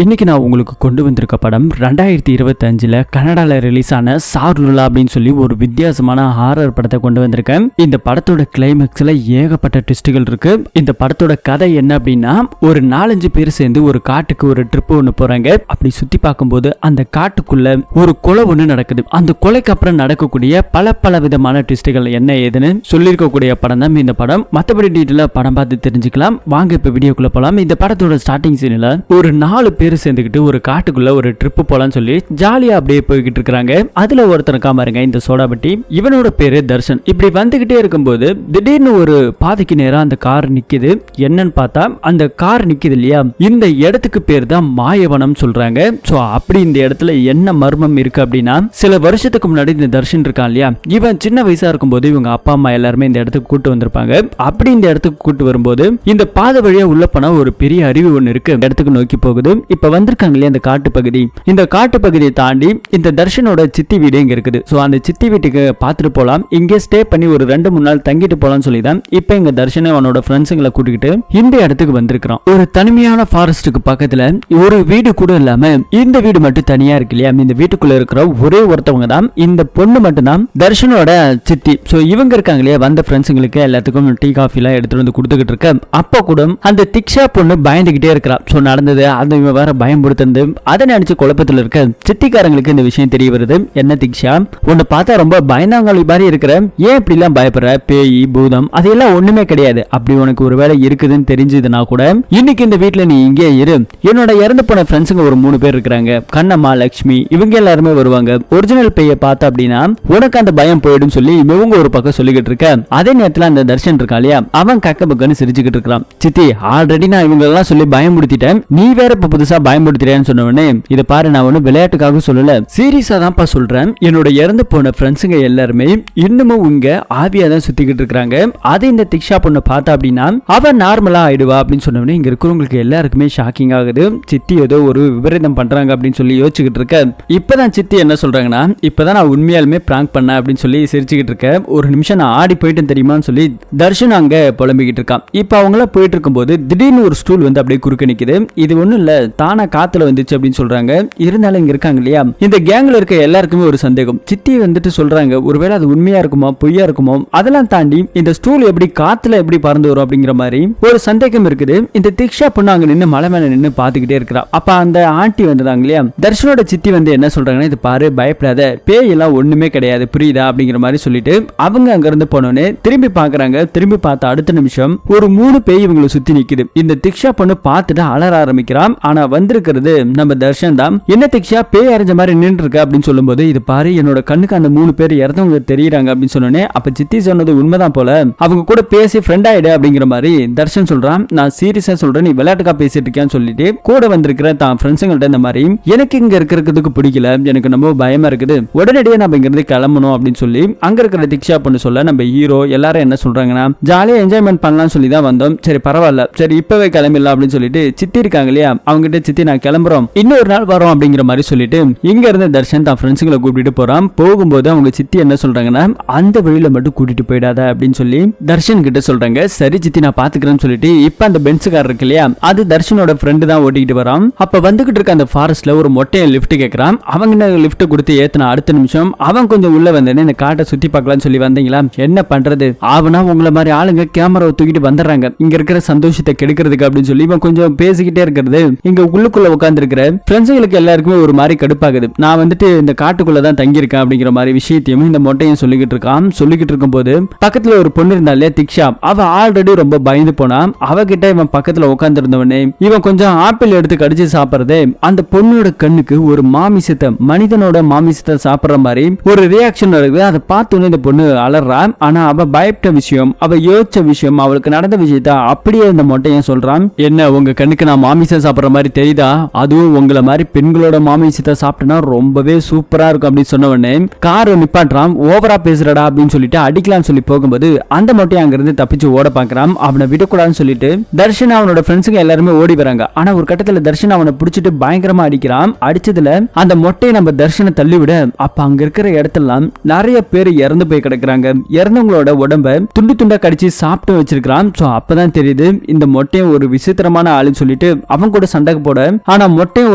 இன்னைக்கு நான் உங்களுக்கு கொண்டு வந்திருக்க படம் 2025 கனடால ரிலீஸ் ஆன சாருலா அப்படின்னு சொல்லி ஒரு வித்தியாசமான ஹாரர் படத்தை கொண்டு வந்திருக்கேன். இந்த படத்தோட கிளைமேக்ஸ்ல ஏகப்பட்ட ட்விஸ்டுகள் இருக்கு. இந்த படத்தோட கதை என்ன அப்படின்னா, ஒரு 4-5 பேர் சேர்ந்து ஒரு காட்டுக்கு ஒரு ட்ரிப் ஒன்று போறாங்க. அப்படி சுத்தி பார்க்கும்போது அந்த காட்டுக்குள்ள ஒரு கொலை ஒன்று நடக்குது. அந்த கொலைக்கு அப்புறம் நடக்கக்கூடிய பல விதமான ட்விஸ்டுகள் என்ன ஏதுன்னு சொல்லியிருக்கக்கூடிய படம் தான் இந்த படம். மற்றபடி டீட்டெயிலா படம் பார்த்து தெரிஞ்சுக்கலாம். வாங்க இப்ப வீடியோக்குள்ள போலாம். இந்த படத்தோட ஸ்டார்டிங் சீன்ல ஒரு 4 பேர் சேர்ந்துக்கிட்டு ஒரு காட்டுக்குள்ள ஒரு ட்ரிப் போலான்னு சொல்லி ஜாலியா அப்படியே போய்கிட்டு இருக்காங்க. அதுல ஒருத்தர் காமாருங்க இந்த சோடாபட்டி. இவனோட பேரு தர்ஷன். இப்படி வந்துகிட்டே இருக்கும்போது திடீர்னு ஒரு பாதைக்கு நேரம் அந்த கார் நிக்குது. என்னன்னு பார்த்தா அந்த கார் நிக்குது இல்லையா, இந்த இடத்துக்கு பேர் தான் மாயவனம் சொல்றாங்க. சோ அப்படி இந்த இடத்துல என்ன மர்மம் இருக்கு அப்படின்னா, சில வருஷத்துக்கு முன்னாடி இந்த தர்ஷன் இருக்கான் இல்லையா, இவன் சின்ன வயசா இருக்கும்போது இவங்க அப்பா அம்மா எல்லாருமே இந்த இடத்துக்கு கூட்டு வந்திருப்பாங்க. அப்படி இந்த இடத்துக்கு கூட்டு வரும்போது இந்த பாதை வழியா உள்ள போனா ஒரு பெரிய அருவி ஒண்ணு இருக்கு. இடத்துக்கு நோக்கி போகுது. இப்ப வந்திருக்காங்க இல்லையா இந்த காட்டு பகுதி, இந்த காட்டு பகுதியை தாண்டி இந்த தர்ஷனோட சித்தி வீடு இங்க இருக்குது. சோ அந்த சித்தி வீட்டுக்கு பாத்துட்டு போலாம், இங்கே ஸ்டே பண்ணி ஒரு 2-3 நாள் தங்கிட்டு போலாம்னு சொல்லிதான் இப்ப இங்க தர்ஷன் அவனோட ஃப்ரெண்ட்ஸுங்களை கூட்டிக்கிட்டு இந்த இடத்துக்கு வந்திருக்கான். ஒரு தனிமையான ஃபாரஸ்டுக்கு பக்கத்துல ஒரு வீடு கூட இல்லாம இந்த வீடு மட்டும் தனியா இருக்கு இல்லையா. இந்த வீட்டுக்குள்ள இருக்கிற ஒரே ஒருத்தவங்க தான் இந்த பொண்ணு மட்டும் தான் தர்ஷனோட சித்தி. சோ இவங்க இருக்காங்க இல்லையா, வந்த ஃப்ரெண்ட்ஸுங்களுக்கு எல்லாத்துக்கும் டீ காஃபி எல்லாம் எடுத்துட்டு வந்து கொடுத்துக்கிட்டு இருக்க. அப்ப கூட அந்த திக்ஷா பொண்ணு பயந்துகிட்டே இருக்கிறா. சோ நடந்தது அந்த இவன் வேற பயம்படுத்துறது, அதை நினைச்சு குழப்பத்தில் இருக்க சித்திக்காரங்களுக்கு இந்த விஷயம் தெரிய வருது. என்ன திக்ஷா, உன்னை பார்த்தா ரொம்ப பயந்தாங்கி மாதிரி இருக்கிற, ஏன் இப்படி எல்லாம் பயப்படுற, பேய் பூதம் அதெல்லாம் ஒண்ணுமே கிடையாது. அப்படி உனக்கு ஒரு வேலை இருக்குதுன்னு தெரிஞ்சதுன்னா கூட இன்னைக்கு இந்த வீட்டுல நீ இங்கே இரு. என்னோட இறந்து போன ஃப்ரெண்ட்ஸுங்க ஒரு 3 பேர் இருக்கிறாங்க, கண்ணம்மா லட்சுமி, இவங்க எல்லாருமே வருவாங்க. ஒரிஜினல் பேயை பார்த்த அப்படின்னா உனக்கு அந்த பயம் போயிடும் சொல்லி இவங்க ஒரு பக்கம் சொல்லிக்கிட்டு இருக்க. அதே நேரத்துல அந்த தர்ஷன் இருக்கா இல்லையா, அவன் கக்க பக்கன்னு சிரிச்சுக்கிட்டு இருக்கான். சித்தி, ஆல்ரெடி நான் இவங்க எல்லாம் சொல்லி பயமுடுத்திட்டேன், நீ வேற இப்ப புதுசா பயமுடுத்துறேன்னு சொன்னவனே, இதை பாரு நான் ஒண்ணு விளையாட்டுக்காக சொல்லல, சீரியஸா தான்ப்பா சொல்றேன். என்னோட இறந்து போன ஃப்ரெண்ட்ஸுங்க எல்லாருமே இன்னமும் இங்க ஆவியா தான் சுத்திக்கிட்டு இருக்காங்க. அது இந்த திக்ஷா பொண்ணு பார்த்தா அப்படின்னா அவன் நார்மலா ஆயிடுவா அப்படின்னு சொன்னவனே இங்க இருக்கிறவங்களுக்கு எல்லாருக்குமே ஷாக்கிங் ஆகுது. சித்தி ஏதோ ஒரு விபரீதம் பண்றாங்க அப்படின்னு சொல்லி யோசிச்சுக்கிட்டு இருக்க. இப்பதான் சித்தி என்ன சொல்றாங்கன்னா, இப்பதான் நான் உண்மையாலுமே பிராங்க் பண்ண அப்படின்னு சொல்லி சிரிச்சுக்கிட்டு இருக்க. ஒரு நிமிஷம் நான் ஆடி போயிட்டேன் தெரியுமான்னு சொல்லி தர்ஷன் அங்க புலம்பிக்கிட்டு இருக்கான். இப்ப அவங்கள போயிட்டு இருக்கும்போது திடீர்னு ஒரு ஸ்டூல் வந்து அப்படியே குறுக்க நிக்குது. இது ஒண்ணும் இல்ல, தானா காத்துல வந்துச்சு அப்படின்னு சொல்றாங்க. இருந்தாலும் இங்க இருக்காங்க இல்லையா, இந்த கேங்ல இருக்க எல்லாருக்குமே ஒரு சந்தேகம். சித்தி வந்துட்டு சொல்றாங்க, ஒருவேளை அது உண்மையா இருக்குமோ பொய்யா இருக்குமோ, அதெல்லாம் தாண்டி இந்த ஸ்டூல் எப்படி காத்துல எப்படி பறந்து வரும் அப்படிங்கிற மாதிரி ஒரு சந்தேகம் இருக்குது. இந்த திக்ஷா பொண்ணு அங்க நின்று மலை மேல நின்று பாத்துக்கிட்டே இருக்கிறா. அப்ப அந்த ஆண்டி வந்தாங்க இல்லையா, தர்ஷனோட சித்தி வந்து என்ன சொல்றாங்கன்னா, இது பாரு பயப்படாத, பேய் எல்லாம் ஒண்ணுமே கிடையாது புரியுதா அப்படிங்கிற மாதிரி சொல்லிட்டு அவங்க அங்க இருந்து போனோன்னு திரும்பி பாக்குறாங்க. திரும்பி பார்த்த அடுத்த நிமிஷம் ஒரு 3 பேய் இவங்களை சுத்தி நிக்குது. இந்த திக்ஷா பொண்ணு பார்த்துட்டு அலற ஆரம்பிக்கிறான். ஆனா வந்திருக்கிறது நம்ம தர்ஷன் தான். என்ன திக்ஷா பேய் அரைஞ்ச மாதிரி நின்று இருக்க அப்படின்னு சொல்லும்போது, இது பாரு என்னோட கண்ணுக்கு அந்த 3 பேர் இறந்தவங்க தெரியுறாங்க அப்படின்னு சொன்னோன்னே, அப்ப சித்தி சொன்னது உண்மைதான் போல, அவங்க கூட பேசி ஃப்ரெண்ட் ஆயிடு அப்படிங்கிற மாதிரி தர்ஷன் சொல்றான். நான் சீரியஸா சொல்றேன், நீ விளையாட்டுக்கா பேசிட்டு இருக்கியான்னு சொல்லிட்டு கூட வந்திருக்கிற தான் ஃப்ரெண்ட்ஸுங்கள்ட்ட இந்த மாதிரி எனக்கு இங்க இருக்கிறதுக்கு பிடிக்கல, எனக்கு ரொம்ப பயமா இருக்குது, உடனடியே நம்ம இங்க இருந்து கிளம்பணும் அப்படின்னு சொல்லி அங்க இருக்கிற திக்ஷா பொண்ணு சொல்ல, நம்ம ஹீரோ எல்லாரும் என்ன சொல்றாங்கன்னா, ஜாலியா என்ஜாய்மெண்ட் பண்ணலாம்னு சொல்லி தான் வந்தோம், சரி பரவாயில்ல, சரி இப்பவே கிளம்பிடலாம் அப்படின்னு சொல்லிட்டு சித்தி இருக்காங்க இல்லையா, அவங்க கிட்ட சித்தி நான் கிளம்புறோம், இன்னொரு நாள் வரோம் அப்படிங்கிற மாதிரி சொல்லிட்டு இங்க இருந்து தர்ஷன் தான் ஃப்ரெண்ட்ஸுங்களை கூட்டிட்டு போறான். போகும்போது அவங்க சித்தி என்ன சொல்றாங்கன்னா, அந்த வழியில மட்டும் கூட்டிட்டு போயிடாத அப்படின்னு சொல்லி தர்ஷன் கிட்ட சொல்றாங்க. சரி சித்தி நான் பாத்துக்கிறேன்னு சொல்லிட்டு இப்ப அந்த பென்ஸுக்கார் இருக்கு இல்லையா, அது தர்ஷனோட ஃப்ரெண்டு தான் ஓட்டிக்கிட்டு வரான். அப்ப வந்துகிட்டு இருக்க அந்த ஃபாரஸ்ட்ல ஒரு மொட்டையன் லிஃப்ட் கேட்கறான். அவங்க லிஃப்ட் கொடுத்து ஏத்தின அடுத்த நிமிஷம் அவன் கொஞ்சம் உள்ள வந்தேன்னு இந்த காட்டை சுத்தி பார்க்கலாம்னு சொல்லி வந்தீங்களா, என்ன பண்றது, ஆவனா உங்களை மாதிரி ஆளுங்க கேமராவை தூக்கிட்டு வந்துடுறாங்க இங்க இருக்கிற சந்தோஷத்தை கெடுக்கிறதுக்கு அப்படின்னு சொல்லி இவன் கொஞ்சம் பேசிக்கிட்டே இருக்கிறது இங்க உள்ளுக்குள்ள உட்கார்ந்து இருக்கிற ஃப்ரெண்ட்ஸுங்களுக்கு எல்லாருக்குமே ஒரு மாதிரி கடுப்பாகுது. நான் வந்துட்டு இந்த காட்டுக்குள்ளதான் தங்கியிருக்கேன் அப்படிங்கிற மாதிரி விஷயத்தையும் இந்த மொட்டையும் சொல்லிக்கிட்டு இருக்கான். சொல்லிக்கிட்டு இருக்கும் போது பக்கத்துல ஒரு பொண்ணு இருந்தாலே திக்ஷா, அவ ஆல்ரெடி ரொம்ப பயந்து போனா. அவகிட்ட இவன் பக்கத்துல உட்கார்ந்து இருந்தவனே இவன் கொஞ்சம் ஆப்பிள் எடுத்து கடிச்சு சாப்பிடுறதே அந்த பொண்ணோட கண்ணுக்கு ஒரு மாமிசத்தை, மனிதனோட மாமிசத்தை சாப்பிடுற மாதிரி ஒரு ரியாக்ஷன் இருக்குது. அதை பார்த்து இந்த பொண்ணு அலறா. ஆனா அவ பயப்பட்ட விஷயம், அவ யோசிச்ச விஷயம், அவளுக்கு நடந்த விஷயத்த அப்படியே இந்த மொட்டையும் சொல்றான். என்ன உங்க கண்ணுக்கு நான் மாமிசம் சாப்பிடுற மாதிரி தெரியுதா, அதுவும் உங்களை மாதிரி பெண்களோட மாமிசத்தை சாப்பிட்டனா ரொம்பவே சூப்பரா இருக்கும் அப்படின்னு சொன்ன உடனே கார் நிப்பாட்டுறான். ஓவரா பேசுறடா அப்படின்னு சொல்லிட்டு அடிக்கலாம்னு சொல்லி போகும்போது அந்த மொட்டையை அங்கிருந்து தப்பிச்சு ஓட பாக்குறான். அவனை விடக்கூடாதுன்னு சொல்லிட்டு தர்ஷன் அவனோட ஃப்ரெண்ட்ஸுங்க எல்லாருமே ஓடி வராங்க. ஆனா ஒரு கட்டத்துல தர்ஷன் அவனை பிடிச்சிட்டு பயங்கரமா அடிக்கிறான். அடிச்சதுல அந்த மொட்டையை நம்ம தர்ஷனை தள்ளிவிட அப்ப அங்க இருக்கிற இடத்தெல்லாம் நிறைய பேர் இறந்து போய் கிடக்குறாங்க. இறந்தவங்களோட உடம்ப துண்டு துண்டா கடிச்சு சாப்பிட்டு வச்சிருக்கான். சோ அப்பதான் தெரியுது இந்த மொட்டையை ஒரு விசித்திரமான ஆளுன்னு சொல்லிட்டு அவன் கூட சண்டை போட, ஆனா மொட்டையும்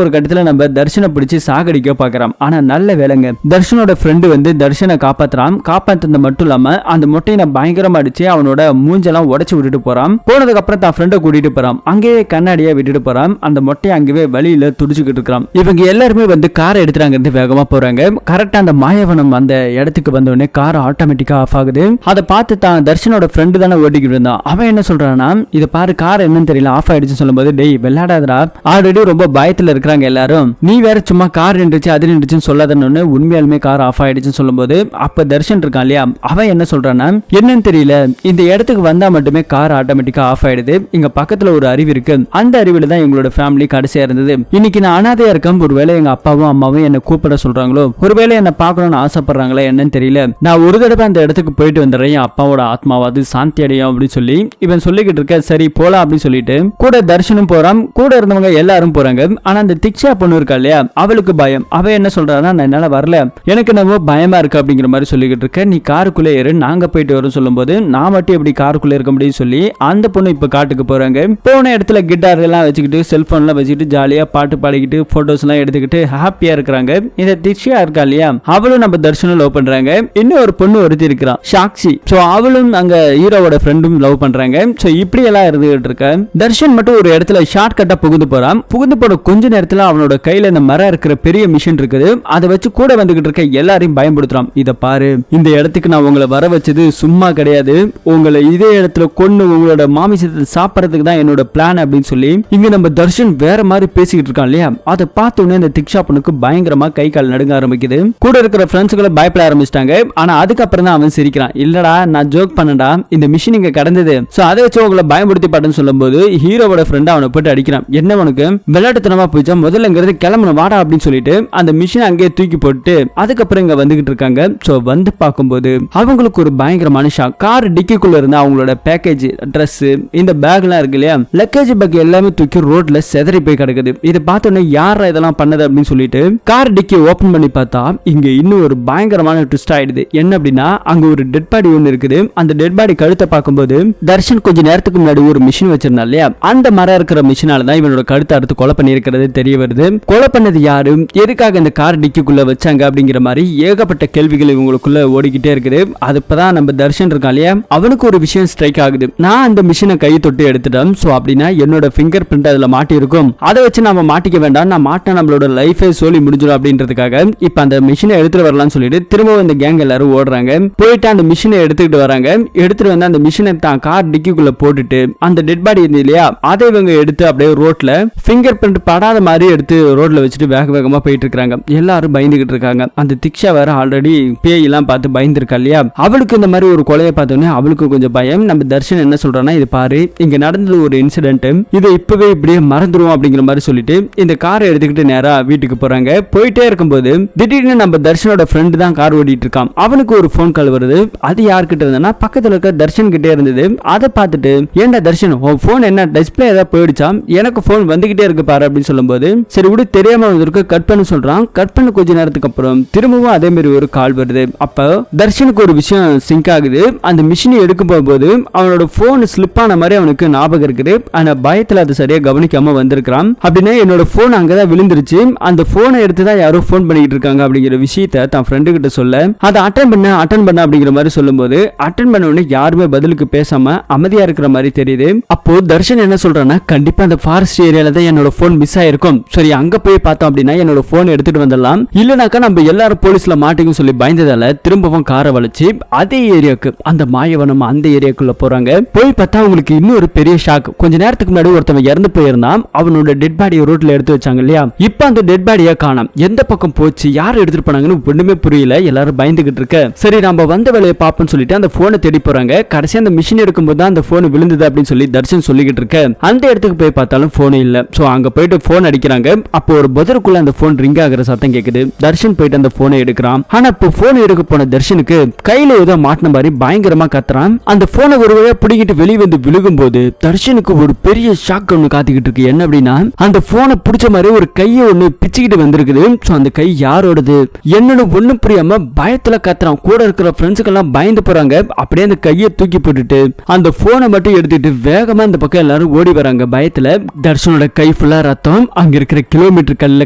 ஒரு கட்டத்துல நம்ம தர்ஷனை பிடிச்சு சாகடிக்க பாக்குறான். ஆனா நல்ல வேலைங்க, தர்ஷனோட ஃப்ரெண்டு வந்து தர்ஷனை காப்பாத்துறான். காப்பாத்துறது மட்டும் இல்லாம அந்த மொட்டையை பயங்கரமா அடிச்சு அவனோட மூஞ்செல்லாம் உடைச்சு விட்டுட்டு போறான். போனதுக்கு அப்புறம் தான் ஃப்ரெண்டை கூட்டிட்டு போறான். அங்கேயே கண்ணாடியா விட்டுட்டு போறான். அந்த மொட்டையை அங்கேயே வழியில துடிச்சுக்கிட்டு இருக்கான். இவங்க எல்லாருமே வந்து காரை எடுத்துறாங்க, வேகமா போறாங்க. கரெக்டா அந்த மாயவனம் அந்த இடத்துக்கு வந்த உடனே கார் ஆட்டோமேட்டிக்கா ஆஃப் ஆகுது. அதை பார்த்து தான் தர்ஷனோட ஃப்ரெண்டு தானே ஓட்டிக்கிட்டு இருந்தான். அவன் என்ன சொல்றான்னா, இதை பாரு கார் என்னன்னு தெரியல ஆஃப் ஆயிடுச்சு சொல்லும்போது, டேய் விளையாடாதடா, ஆல்ரெடி ரொம்ப பயத்துல இருக்கிறாங்க எல்லாரும், நீ வேற சும்மா கார் நின்றுச்சு அது நின்றுச்சுன்னு சொல்லாதன்னு உண்மையாலுமே கார் ஆஃப் ஆயிடுச்சுன்னு சொல்லும்போது, அப்ப தர்ஷன் இருக்கான் இல்லையா, அவன் என்ன சொல்றான்னா, என்னன்னு தெரியல இந்த இடத்துக்கு வந்தா மட்டுமே கார் ஆட்டோமேட்டிக்கா ஆஃப் ஆயிடுது. இங்க பக்கத்துல ஒரு அருவி இருக்கு, அந்த அருவில தான் எங்களோட ஃபேமிலி கடைசியா இருந்தது. இன்னைக்கு நான் அனாதையா இருக்கேன், ஒருவேளை எங்க அப்பாவும் அம்மாவும் என்ன கூப்பிட சொல்றாங்களோ, ஒருவேளை என்ன பார்க்கணும்னு ஆசைப்படுறாங்களா என்னன்னு தெரியல, நான் ஒரு தடவை அந்த இடத்துக்கு போயிட்டு வந்துடுறேன், என் அப்பாவோட ஆத்மாவாது சாந்தி அடையும் அப்படின்னு சொல்லி இவன் சொல்லிக்கிட்டு இருக்க. சரி போலாம் அப்படின்னு சொல்லிட்டு கூட தர்ஷனும் போறான், கூட இருந்தவங்க எல்லாரும் போறாங்க. ஆனா அந்த திக்ஷா பொண்ணு இருக்கா இல்லையா, அவளுக்கு பயம். அவ என்ன சொல்றான்னா, நான் என்னால வரல, எனக்கு நம்ம பயமா இருக்கு அப்படிங்கிற மாதிரி சொல்லிக்கிட்டு இருக்க. நீ காருக்குள்ளே ஏறு, நாங்க போயிட்டு வரோம் சொல்லும்போது, நான் மட்டும் எப்படி காருக்குள்ள இருக்க முடியும் சொல்லி அந்த பொண்ணு இப்ப காட்டுக்கு போறாங்க. போன இடத்துல கிட்டார் எல்லாம் வச்சுக்கிட்டு செல்போன்லாம் வச்சுக்கிட்டு ஜாலியா பாட்டு பாடிக்கிட்டு போட்டோஸ் எல்லாம் எடுத்துக்கிட்டு ஹாப்பியா இருக்கிறாங்க. இந்த திக்ஷா இருக்கா இல்லையா, அவளும் நம்ம தர்ஷனும் லவ் பண்றாங்க. இன்னும் ஒரு பொண்ணு ஒருத்தி இருக்கிறான் சாக்ஷி, சோ அவளும் அங்க ஹீரோவோட ஃப்ரெண்டும் லவ் பண்றாங்க. சோ இப்படி எல்லாம் இருந்துகிட்டு இருக்க, தர்ஷன் மட்டும் ஒரு இடத்துல ஷார்ட் கட்டா புகுந்து போறான். புகுந்து போன கொஞ்ச நேரத்துல அவனோட கையில இந்த மரம் இருக்கிற பெரிய மிஷின் இருக்குது, அதை வச்சு கூட வந்துகிட்டு இருக்க எல்லாரையும் பயன்படுத்துறான். இத பாரு, இந்த இடத்துக்கு நான் உங்களை வர வச்சது சும்மா கிடையாது, உங்களை இதே இடத்துல கொண்டு உங்களோட மாமிசத்தை சாப்பிடறதுக்கு தான் என்னோட பிளான் அப்படின்னு சொல்லி இங்க நம்ம தர்ஷன் வேற மாதிரி பேசிக்கிட்டு இருக்கான் இல்லையா. அதை பார்த்த உடனே இந்த திக்ஷா பொண்ணுக்கு பயங்கரமா கை கால் நடுங்க ஆரம்பிக்குது. கூட இருக்கிற ஃப்ரெண்ட்ஸ்களை பயப்பட ஆரம்பிச்சிட்டாங்க. ஆனா அதுக்கப்புறம் தான் அவன் சிரிக்கிறான். இல்லடா நான் ஜோக் பண்ணடா, இந்த மிஷின் இங்க கடந்தது, சோ அதை வச்சு உங்களை பயன்படுத்தி பாட்டுன்னு சொல்லும்போது ஹீரோவோட ஃப்ரெண்ட் அவனை போட்டு அடிக்கிறான். என்ன உனக்கு விளையாட்டுத்தனமா போயிச்சா, முதல்லங்கிறது கிளம்பணும் வாடா அப்படின்னு சொல்லிட்டு அந்த மிஷின் அங்கேயே தூக்கி போட்டு அதுக்கப்புறம் இங்க வந்துகிட்டு இருக்காங்க. சோ வந்து பார்க்கும்போது அவங்களுக்கு ஒரு பயங்கரமான ஷாக். கார் டிக்கிக்குள்ள இருந்து அவங்களோட பேக்கேஜ், ட்ரெஸ், இந்த பேக்லாம் இருக்கு இல்லையா, லக்கேஜ் பேக் எல்லாமே தூக்கி ரோட்ல செதறி போய் கிடக்குது. இதை பார்த்த உடனே யாரா இதெல்லாம் பண்ணது அப்படின்னு சொல்லிட்டு கார் டிக்கி ஓபன் பண்ணி பார்த்தா இங்க இன்னும் ஒரு பயங்கரமான ட்விஸ்ட் ஆயிடுது. என்ன அப்படின்னா, அங்க ஒரு டெட் பாடி ஒன்னு இருக்குது. அந்த டெட் பாடி கழுத்தை பார்க்கும்போது தர்ஷன் கொஞ்ச நேரத்துக்கு முன்னாடி ஒரு மிஷின் வச்சிருந்தா இல்லையா, அந்த மரம் இருக்கிற மிஷினால தான் இவனோட கழுத்தை அறுத்து கொலை பண்ணி இருக்கிறது தெரிய வருது. கொலை பண்ணது யாரு, எதுக்காக இந்த கார் டிக்கிக்குள்ள வச்சாங்க அப்படிங்கிற மாதிரி ஏகப்பட்ட கேள்விகள் இவங்களுக்குள்ள ஓடிக்கிட்டே இருக்குது. அது இப்பதான் நம்ம தர்ஷன் இருக்கான் இல்லையா, அவனுக்கு ஒரு விஷயம் ஸ்ட்ரைக் ஆகுது. நான் அந்த மிஷினை கை தொட்டு எடுத்துட்டேன், சோ அப்படின்னா என்னோட ஃபிங்கர் பிரிண்ட் அதுல மாட்டி இருக்கும், அதை வச்சு நாம மாட்டிக்க வேண்டாம், நான் மாட்டினா நம்மளோட லைஃபே சொல்லி முடிஞ்சிடும் அப்படின்றதுக்காக இப்ப அந்த மிஷினை எடுத்துட்டு வரலாம்னு சொல்லிட்டு திரும்ப இந்த கேங் எல்லாரும் ஓடுறாங்க. போயிட்டு அந்த மிஷினை எடுத்துக்கிட்டு வராங்க. எடுத்துட்டு வந்து அந்த மிஷினை தான் கார் டிக்கிக்குள்ள போட்டுட்டு அந்த டெட் பாடி இருந்து இல்லையா, அதை இவங்க எடுத்து அப்படியே ரோட்ல ஃபிங்கர் பிரிண்ட் படாத மாதிரி எடுத்து ரோட்ல வச்சுட்டு வேக வேகமா போயிட்டு இருக்காங்க. எல்லாரும் பயந்துகிட்டு இருக்காங்க. அந்த திக்ஷா வேற ஆல்ரெடி பேய் எல்லாம் பார்த்து பயந்துருக்கா இல்லையா, அவளுக்கு இந்த மாதிரி ஒரு கொலையை பார்த்தோன்னே அவளுக்கு கொஞ்சம் பயம். நம்ம தர்ஷன் என்ன சொல்றான்னா, இது பாரு இங்க நடந்தது ஒரு இன்சிடென்ட், இதை இப்பவே இப்படியே மறந்துடும் அப்படிங்கிற மாதிரி சொல்லிட்டு இந்த காரை எடுத்துக்கிட்டு நேரா வீட்டுக்கு போறாங்க. போயிட்டே இருக்கும்போது திடீர்னு நம்ம தர்ஷனோட ஃப்ரெண்டு தான் கார் ஓட்டிட்டு இருக்கான். அவனுக்கு ஒரு போன் கால் வருது. அது யார்கிட்ட இருந்ததுன்னா பக்கத்துல இருக்க தர்ஷன் கிட்டே இருந்தது. அதை பார்த்துட்டு, ஏன்டா தர்ஷன் உன் போன் என்ன டிஸ்பிளே ஏதாவது போயிடுச்சா, எனக்கு போன் வந்துகிட்டே இருக்கு பாரு அப்படின்னு சொல்லும்போது, சரி விடு தெரியாம வந்திருக்கு கட் பண்ண சொல்றான். கட் பண்ண கொஞ்ச நேரத்துக்கு அப்புறம் திரும்பவும் அதே மாதிரி ஒரு கால் வருது. அப்ப தர்ஷனுக்கு ஒரு விஷயம் சிங்க் ஆகுது. அந்த மிஷினை எடுக்க போகும்போது அவனோட போன் ஸ்லிப் ஆன மாதிரி அவனுக்கு ஞாபகம் இருக்குது. ஆனா பயத்துல அது சரியா கவனிக்காம வந்திருக்கான். அப்படின்னா என்னோட போன் அங்கதான் விழுந்துருச்சு, அந்த போனை எடுத்துதான் யாரோ போன் பண்ணிட்டு இருக்காங்க அப்படிங்கிற விஷயத்த தான் ஃப்ரெண்டு கிட்ட சொல்ல, அதை அட்டன் பண்ண அப்படிங்கிற மாதிரி சொல்லும்போது அட்டன் பண்ண உடனே யாருமே பதிலுக்கு பேசாம அமைதியா இருக்கிற மாதிரி தெரியுது. அப்போ தர்ஷன் என்ன சொல்றான்னா, கண்டிப்பா அந்த ஃபாரஸ்ட் ஏரியால தான் என்னோட போன் மிஸ் ஆயிருக்கும், சரி அங்க போய் பார்த்தோம் அப்படின்னா என்னோட போன் எடுத்துட்டு வந்துடலாம், இல்லனாக்கா நம்ம எல்லாரும் போலீஸ்ல மாட்டிக்கும் சொல்லி பயந்ததால திரும்பவும் காரை வளைச்சு அதே ஏரியாவுக்கு அந்த மாயவனம் அந்த ஏரியாக்குள்ள போறாங்க. போய் பார்த்தா அவங்களுக்கு இன்னும் ஒரு பெரிய ஷாக். கொஞ்ச நேரத்துக்கு முன்னாடி ஒருத்தவன் இறந்து போயிருந்தான், அவனோட டெட் பாடியை ரோட்ல எடுத்து வச்சாங்க இல்லையா, இப்ப அந்த டெட் பாடியை காணோம், எந்த பக்கம் போச்சு யார் எடுத்துட்டு போனாங்கன்னு ஒண்ணுமே புரியல. எல்லாரும் பயந்துகிட்டு இருக்க, சரி நம்ம வந்த வேலையை பாப்போம்னு சொல்லிட்டு அந்த போனை தேடி போறாங்க. கடைசி அந்த மிஷின் எடுக்கும்போது தான் அந்த போன் விழுந்தது அப்படின்னு சொல்லி தர்ஷன் சொல்லிக்கிட்டு இருக்க, அந்த இடத்துக்கு போய் பார்த்தாலும் போன் இல்ல. சோ அங்க போயிட்டு போன் அடிக்கிறாங்க. அப்போ ஒரு பதருக்குள்ள அந்த போன் ரிங் ஆகிற சத்தம் கேக்குது. தர்ஷன் போயிட்டு அந்த போனை எடுக்கிறான். ஆனா இப்போ போன் எடுக்க போன தர்ஷனுக்கு கையில ஏதோ மாட்டின மாதிரி பயங்கரமா கத்துறான். அந்த போனை ஒரு வழியா பிடிக்கிட்டு வெளியே வந்து விழுகும் போது தர்ஷனுக்கு ஒரு பெரிய ஷாக் ஒண்ணு காத்துக்கிட்டு இருக்கு. என்ன அப்படின்னா, அந்த போனை பிடிச்ச மாதிரி ஒரு கையை ஒண்ணு பிச்சுக்கிட்டு வந்திருக்குது. சோ அந்த கை யாரோடது என்னன்னு ஒண்ணும் புரியாம பயத்துல கத்துறான். கூட இருக்கிற ஃப்ரெண்ட்ஸுக்கு எல்லாம் பயந்து போறாங்க. அப்படியே அந்த கையை தூக்கி போட்டுட்டு அந்த போனை மட்டும் எடுத்துட்டு வேகமா இந்த பக்கம் எல்லாரும் ஓடி வராங்க பயத்துல. தர்ஷனோட கை கை ஃபுல்லா ரத்தம். அங்க இருக்கிற கிலோமீட்டர் கல்ல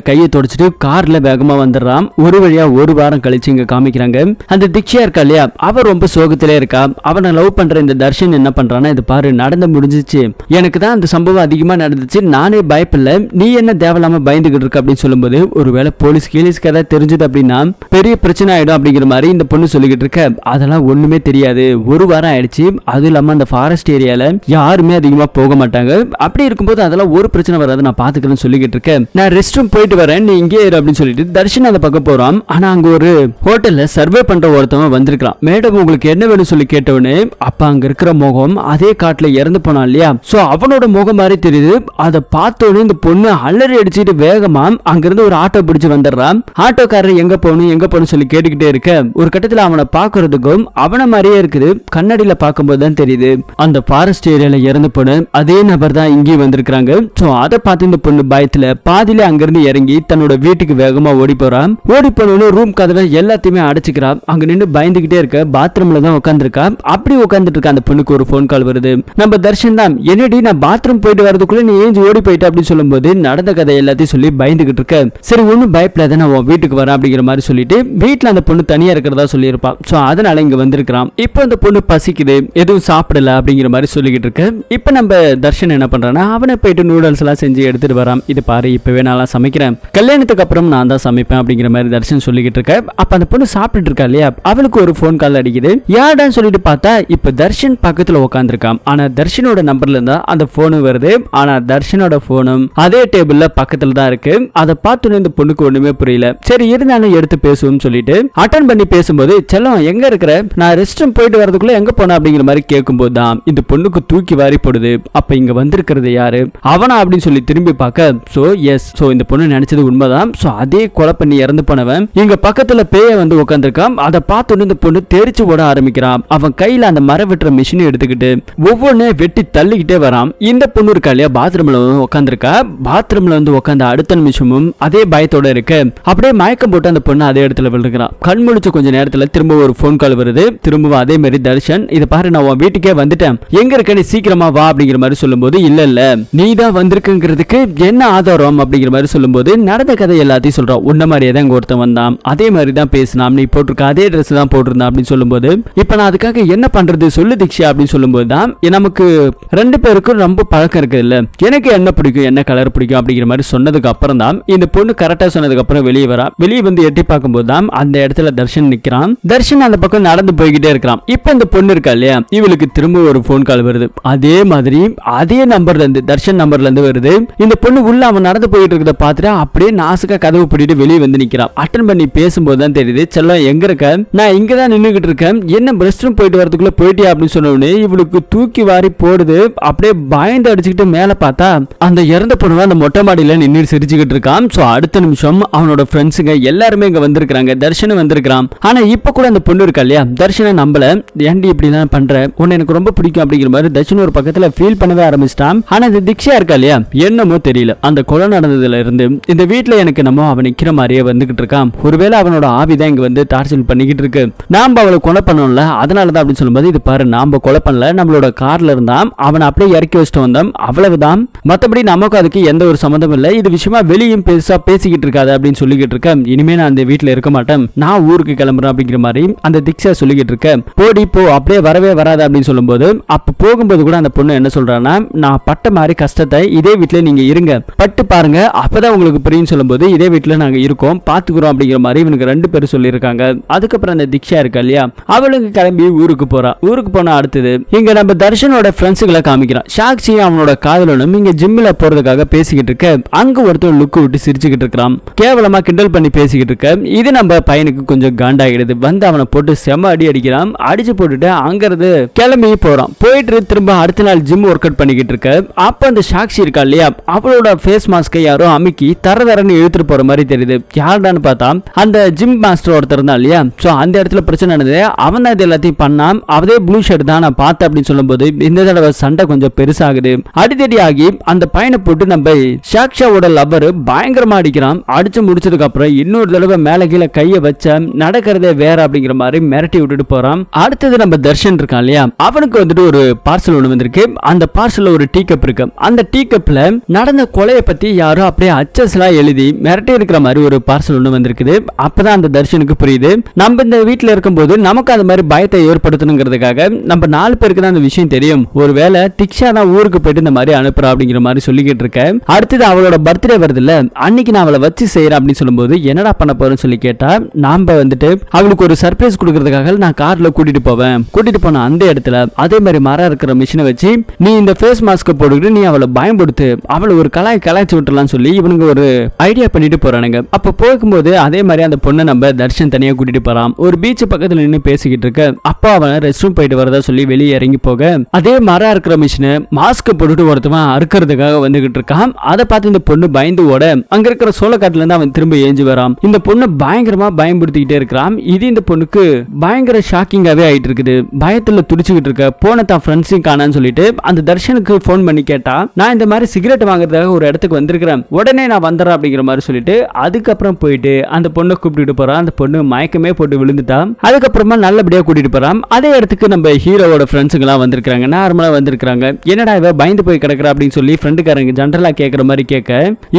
கையை தொடச்சிட்டு கார்ல வேகமா வந்துடுறான். ஒரு வழியா ஒரு வாரம் கழிச்சு இங்க காமிக்கிறாங்க. அந்த திக்ஷா இருக்கா இல்லையா, அவ ரொம்ப சோகத்திலே இருக்கா. அவனை லவ் பண்ற இந்த தர்ஷன் என்ன பண்றான்னா, இது பாரு நடந்து முடிஞ்சிச்சு, எனக்கு தான் அந்த சம்பவம் அதிகமா நடந்துச்சு, நானே பயப்படல, நீ என்ன தேவையில்லாம பயந்துகிட்டு இருக்க அப்படின்னு சொல்லும்போது, ஒருவேளை போலீஸ் கீழீஸ்க்கு ஏதாவது தெரிஞ்சது அப்படின்னா பெரிய பிரச்சனை ஆயிடும் அப்படிங்கிற மாதிரி இந்த பொண்ணு சொல்லிக்கிட்டு இருக்க. அதெல்லாம் ஒண்ணுமே தெரியாது, ஒரு வாரம் ஆயிடுச்சு, அது இல்லாம அந்த ஃபாரஸ்ட் ஏரியால யாருமே அதிகமா போக மாட்டாங்க, அப்படி இருக்கும்போது அதெல்லாம் ஒரு பிரச்சனை வராது, நான் பாத்துக்கிறேன்னு சொல்லிக்கிட்டு இருக்கேன், நான் ரெஸ்ட் ரூம் போயிட்டு வரேன், நீ இங்கே இரு அப்படின்னு சொல்லிட்டு தர்ஷன் அந்த பக்கம் போறான். ஆனா அங்க ஒரு ஹோட்டல்ல சர்வே பண்ற ஒருத்தவன் வந்திருக்கான். மேடம் உங்களுக்கு என்ன வேணும் சொல்லி கேட்டவனே, அப்ப அங்க இருக்கிற முகம் அதே காட்டுல இறந்து போனான் இல்லையா, சோ அவனோட முகம் மாதிரி தெரியுது. அதை பார்த்தோன்னு இந்த பொண்ணு அலறி அடிச்சுட்டு வேகமா அங்கிருந்து ஒரு ஆட்டோ பிடிச்சு வந்துடுறான். ஆட்டோக்காரர் எங்க போகணும் சொல்லி கேட்டுக்கிட்டே இருக்க, ஒரு கட்டத்துல அவனை பாக்குறதுக்கும் அவன மாதிரியே இருக்குது, கண்ணாடியில பார்க்கும்போது தான் தெரியுது அந்த ஃபாரஸ்ட் ஏரியால இறந்து போன அதே நபர் தான் இங்கேயும் வந்திருக்காங்க. சோ அதை பார்த்து இந்த பொண்ணு பயத்துல பாதியில அங்கிருந்து இறங்கி தன்னோட வீட்டுக்கு வேகமா ஓடி போறான். ஓடி போனோன்னு ரூம் கதவை எல்லாத்தையுமே அடைச்சுக்கிறான். அங்க நின்று பயந்துகிட்டே இருக்க, பாத்ரூம்ல தான் உட்காந்துருக்கா. அப்படி உட்காந்துட்டு இருக்க அந்த பொண்ணுக்கு ஒரு போன் கால் வருது. நம்ம தர்ஷன் தான், என்னடி நான் பாத்ரூம் போயிட்டு வரதுக்குள்ள நீ ஏஞ்சி ஓடி போயிட்ட அப்படின்னு சொல்லும்போது நடந்த கதை எல்லாத்தையும் சொல்லி பயந்துகிட்டு இருக்க. சரி ஒன்னும் பயப்படாத, நான் உன் வீட்டுக்கு வரேன் அப்படிங்கிற மாதிரி சொல்லிட்டு வீட்டுல அந்த பொண்ணு தனியா இருக்கிறதா சொல்லியிருப்பா. சோ அதனால இங்க வந்திருக்கான். இப்போ அந்த பொண்ணு பசிக்குது, எதுவும் சாப்பிடல அப்படிங்கிற மாதிரி சொல்லிக்கிட்டு இருக்கு. இப்ப நம்ம தர்ஷன் என்ன பண்றான்னா, அவனை போயிட்டு நூடுல்ஸ் எல்லாம் செஞ்சு எடுத்துட்டு வரான். இது பாரு இப்பவே நான் சமைக்கிறேன், கல்யாணத்துக்கு அப்புறம் நான் தான் சமைப்பேன் அப்படிங்கிற மாதிரி தர்ஷன் சொல்லிக்கிட்டு இருக்க. அப்ப அந்த பொண்ணு சாப்பிட்டுட்டு இருக்கா இல்லையா, அவளுக்கு ஒரு போன் கால் அடிக்குது. யாருடான்னு சொல்லிட்டு பார்த்தா இப்ப தர்ஷன் பக்கத்துல உட்காந்துருக்கான். ஆனா தர்ஷனோட நம்பர்ல இருந்தா அந்த போனு வருது. ஆனா தர்ஷனோட போனும் அதே டேபிள்ல பக்கத்துல தான் இருக்கு. அதை பார்த்து இந்த பொண்ணுக்கு ஒண்ணுமே புரியல. சரி இருந்தாலும் எடுத்து பேசுவோம் சொல்லிட்டு அட்டன் பண்ணி பேசும்போது, செல்லம் எங்க இருக்கிற, நான் ரெஸ்ட் ரூம் போயிட்டு வரதுக்குள்ள எங்க போன அப்படிங்கிற மாதிரி கேட்கும்போது தான் இந்த பொண்ணுக்கு தூக்கி வாரி போடுது. அப்ப இங்க வந்திருக்கிறது யாரு, அவனா அப்படின்னு சொல்லி திரும்பி பார்க்க, சோ எஸ், சோ இந்த பொண்ணு நினைச்சது உண்மைதான். சோ அதே கொலை பண்ணி இறந்து போனவன் இங்க பக்கத்துல பேய வந்து உட்காந்துருக்கான். அதை பார்த்து இந்த பொண்ணு தெரிச்சு ஓட ஆரம்பிக்கிறான். அவன் கையில அந்த மர வெட்டுற மிஷினை எடுத்துக்கிட்டு ஒவ்வொன்னு வெட்டி தள்ளிக்கிட்டே வரான். இந்த பொண்ணு இருக்கா இல்லையா, பாத்ரூம்ல உட்காந்துருக்கா. பாத்ரூம்ல வந்து உட்காந்த அடுத்த நிமிஷமும் அதே பயத்தோட இருக்கு. அப்படியே மயக்கம் போட்டு அந்த பொண்ணு அதே இடத்துல விழுகிறான். கண் முழிச்ச கொஞ்ச நேரத்துல திரும்ப ஒரு போன் கால் வருது. திரும்பவும் அதே மாதிரி தர்ஷன், இத பாரு நான் உன் வீட்டுக்கே வந்துட்டேன், எங்க இருக்க நீ சீக்கிரமா வா அப்படிங்கிற மாதிரி சொல்லும்போது, இல்ல இல்ல நீ தான் வந்திருக்குங்கிறதுக்கு என்ன ஆதாரம் அப்படிங்கிற மாதிரி சொல்லும்போது நடந்த கதை எல்லாத்தையும் சொல்றான். உன்ன மாதிரியே தான் ஒருத்தன் வந்தான், அதே மாதிரி தான் பேசினான், நீ போட்டிருக்க அதே ட்ரெஸ் தான் போட்டிருந்தான் அப்படின்னு சொல்லும்போது, இப்ப நான் அதுக்காக என்ன பண்றது சொல்லு திக்ஷா அப்படின்னு சொல்லும்போது தான், நமக்கு ரெண்டு பேருக்கும் ரொம்ப பழக்கம் இருக்கு இல்ல, எனக்கு என்ன பிடிக்கும் என்ன கலர் பிடிக்கும் அப்படிங்கிற மாதிரி சொன்னதுக்கு அப்புறம் தான் இந்த பொண்ணு கரெக்டா சொன்னதுக்கு அப்புறம் வெளியே வரா. வெளியே வந்து எட்டி பார்க்கும்போது தான் அந்த இடத்துல தர்ஷன் நிக்கிறான். தர்ஷன் அந்த பக்கம் நடந்து போய்கிட்டே இருக்கிறான். இப்ப இந்த பொண்ணு இருக்கா இல்லையா, இவளுக்கு திரும்ப ஒரு போன் கால் வருது. அதே மாதிரி அதே நம்பர்ல இருந்து தர்ஷன் நம்பர்ல இருந்து வருது. இந்த பொண்ணு உள்ள அவன் நடந்து போயிட்டு இருக்கிறத பார்த்துட்டு அப்படியே நாசுக்கா கதவு பிடிட்டு வெளியே வந்து நிக்கிறான். அட்டன் பண்ணி பேசும்போது தான் தெரியுது, செல்லம் எங்க இருக்க, நான் இங்க தான் நின்னுகிட்டு இருக்கேன், என்ன ரெஸ்ட் ரூம் போயிட்டு வரதுக்குள்ள போயிட்டியா அப்படின்னு சொன்னோடனே இவளுக்கு தூக்கி வாரி போடுது. அப்படியே பயந்து அடிச்சுக்கிட்டு மேல பார்த்தா அந்த இறந்த பொண்ணு அந்த மொட்டை மாடியில நின்று சிரிச்சுக்கிட்டு இருக்கான். சோ அடுத்த நிமிஷம் அவனோட ஃப்ரெண்ட்ஸுங்க எல்லாருமே இங்க வந்திருக்காங்க. தர்ஷனும் வந்திருக்கான். ஆனா இப்ப கூட அந்த பொண்ணு இருக்கா இல்லையா, தர்ஷனை நம்பல, ஏன்டி இப்படி தான் பண்ற, உன்னை எனக்கு ரொம்ப பிடிக்கும் அப்படிங்கிற மாதிரி தர்ஷன் ஒரு பக்கத்துல ஃபீல் பண்ணவே ஆரம்பிச்சிட்டான். ஆனா இந்த திக்ஷா இருக்கா இல்லையா, என்னமோ தெரியல, அந்த கொலை நடந்ததுல இருந்து இந்த வீட்டுல எனக்கு நம்ம அவன் நிக்கிற மாதிரியே வந்துகிட்டு இருக்கான். ஒருவேளை அவனோட ஆவிதான் இங்க வந்து டார்ச்சர் பண்ணிக்கிட்டு இருக்கு, நாம அவளை கொலை பண்ணோம்ல அதனாலதான் அப்படின்னு சொல்லும்போது, இது பாரு நாம கொலை பண்ணல, நம்மளோட கார்ல இருந்தான், அவனை அப்படியே இறக்கி வச்சுட்டு வந்தோம், அவ்வளவுதான், மத்தபடி நமக்கு அதுக்கு எந்த ஒரு சம்மந்தம் இல்லை, இது விஷயமா வெளியும் பெருசா பேசிக்கிட்டு இருக்காது அப்படின்னு சொல்லிக்கிட்டு இருக்கேன். இனிமே நான் அந்த வீட்டுல இருக்க மாட்டேன், நான் ஊருக்கு கிளம்புறேன் அப்படிங்கிற மாதிரி அந்த திக்ஷா சொல்லிக்கிட்டு இருக்கேன். போடி போ, அப்படியே வரவே வராது அப்படின்னு சொல்லும்போது, அப்ப போகும்போது கூட அந்த பொண்ணு என்ன சொல்றான்னா, நான் பட்ட மாதிரி கஷ்டத்தை இதே வீட்டுல நீங்க இருங்க, பட்டு பாருங்க அப்பதான் உங்களுக்கு புரியும் சொல்லும்போது, இதே வீட்டுல நாங்க இருக்கோம் பாத்துக்கிறோம் அப்படிங்கிற மாதிரி இவனுக்கு ரெண்டு பேரும் சொல்லியிருக்காங்க. அதுக்கப்புறம் அந்த திக்ஷா இருக்கா இல்லையா, அவளுக்கு கிளம்பி ஊருக்கு போறா. ஊருக்கு போனா அடுத்தது இங்க நம்ம தர்ஷனோட ஃப்ரெண்ட்ஸுகளை காமிக்கிறான். சாக்ஷி அவனோட காதலனும் இங்க ஜிம்ல போறதுக்காக பேசிக்கிட்டு இருக்க. அங்க ஒருத்தர் லுக்கு விட்டு சிரிச்சுக்கிட்டு இருக்கான். கேவலமா கிண்டல் பண்ணி பேசிக்கிட்டு இருக்க. இது நம்ம பையனுக்கு கொஞ்சம் காண்டாகிடுது. வந்து அவனை போட்டு செம அடி அடிக்கிறான். அடிச்சு போட்டுட்டு அங்கிருந்து கிளம்பி போறான். போயிட்டு திரும்ப அடுத்த நாள் ஜிம் ஒர்க் அவுட் பண்ணிக்கிட்டு இருக்க. அப்ப அந்த சாக்ஷி இருக்கா இல்லையா, அவளோட ஃபேஸ் மாஸ்கை யாரோ அமுக்கி தரன்னு இழுத்துட்டு போற மாதிரி தெரியுது. யாருடான்னு பார்த்தா அந்த ஜிம் மாஸ்டர் ஒருத்தர் இருந்தா இல்லையா, சோ அந்த இடத்துல பிரச்சனை நடந்தது. அவன் தான் இது எல்லாத்தையும் பண்ணான். அவதே ப்ளூ ஷர்ட் தான் நான் பார்த்தேன் அப்படின்னு சொல்லும்போது, இந்த தடவை சண்டை கொஞ்சம் பெருசாகுது. அடித்தடி ஆகி அந்த பையனை போட்டு நம்ம சாக்ஷாவோட லவர் பயங்கரமா அடிக்கிறான். அடிச்சு முடிச்சதுக்கு அப்புறம் இன்னொரு தடவை மேல கீழே கைய வச்ச நடக்கிறதே வேற அப்படிங்கிற மாதிரி மிரட்டி விட்டுட்டு போறான். அடுத்தது நம்ம தர்ஷன் இருக்கான் இல்லையா, அவனுக்கு வந்துட்டு ஒரு பார்சல் ஒண்ணு வந்திருக்கு. அந்த பார்சல்ல ஒரு டீ கப் இருக்கு. அந்த டீ கப்ல நடந்த கொலையை பத்தி யாரோ அப்படியே அச்சஸ்லாம் எழுதி மிரட்டி இருக்கிற மாதிரி ஒரு பார்சல் ஒண்ணு வந்திருக்குது. அப்பதான் அந்த தர்ஷனுக்கு புரியுது, நம்ம இந்த வீட்டுல இருக்கும்போது நமக்கு அந்த மாதிரி பயத்தை ஏற்படுத்தணுங்கிறதுக்காக நம்ம 4 பேருக்கு தான் அந்த விஷயம் தெரியும், ஒருவேளை திக்ஷா தான் ஊருக்கு போயிட்டு இந்த மாதிரி அனுப்புறா அப்படிங்கிற மாதிரி சொல்லிக்கிட்டு இருக்க. அடுத்தது அவளோட பர்த்டே வருது இல்ல, அன்னைக்கு நான் அவளை வச்சு செய்யறேன் அப்படின்னு சொல்லும்போது என்னடா பண்ண போறேன்னு சொல்லி கேட்டா, நாம வந்துட்டு அவளுக்கு ஒரு சர்ப்ரைஸ் கொடுக்கறதுக்காக நான் கார்ல கூட்டிட்டு போவேன், கூட்டிட்டு போன அந்த இடத்துல அதே மாதிரி மரம் இருக்கிற மிஷினை வச்சு நீ இந்த ஃபேஸ் மாஸ்க் போட்டுக்கிட்டு நீ அவளை பயன்படுத்து, அவளை ஒரு கலாய்ச்சி விட்டுலாம் சொல்லி இவனுங்க ஒரு ஐடியா பண்ணிட்டு போறானுங்க. அப்ப போகும்போது அதே மாதிரி அந்த பொண்ணை நம்ம தர்ஷன் தனியா கூட்டிட்டு போறான். ஒரு பீச் பக்கத்துல நின்று பேசிக்கிட்டு இருக்க. அப்ப அவன் ரெஸ்ட் ரூம் போயிட்டு வரதா சொல்லி வெளியே இறங்கி போக அதே மரம் இருக்கிற மிஷினை மாஸ்க் போட்டுட்டு ஒருத்தவன் அறுக்கிறதுக்காக வந்துகிட்டு இருக்கான். அதை பார்த்து இந்த பொண்ணு பயந்து ஓட அங்க இருக்கிற சோளக்காட்டுல இருந்து அவன் திரும்ப ஏஞ்சி வரான். இந்த பொண்ணு பயங்கரமா பயன்படுத்திக்கிட்டே இருக்கிறான். இது இந்த பொண்ணுக்கு பயங்கர ஷாக்கிங்காவே ஆயிட்டு இருக்குது. பயத்துல துடிச்சுக்கிட்டு இருக்க. போன தான் ஃப்ரெண்ட்ஸையும் காணான்னு சொல்லிட்டு அந்த தர்ஷனுக்கு போன் பண்ணி கேட்டா, நான் இந்த மாதிரி சிகரெட் வாங்குறதுக்காக ஒரு இடத்துக்கு வந்திருக்கிறேன், உடனே நான் வந்துடுறேன் அப்படிங்கிற மாதிரி சொல்லிட்டு அதுக்கப்புறம் போயிட்டு அந்த பொண்ணை கூப்பிட்டு போறான். அந்த பொண்ணு மயக்கமே போட்டு விழுந்துட்டா. அதுக்கப்புறமா நல்லபடியா கூட்டிட்டு போறான். அதே இடத்துக்கு நம்ம ஹீரோவோட ஃப்ரெண்ட்ஸுங்க எல்லாம் வந்திருக்காங்க, நார்மலா வந்திருக்காங்க. என்னடா இவ பயந்து போய் கிடக்குறா அப்படின்னு சொல்லி ஃப்ரெண்டுக்காரங்க ஜென்ரலா கேட்கற மாதிரி கேட்க,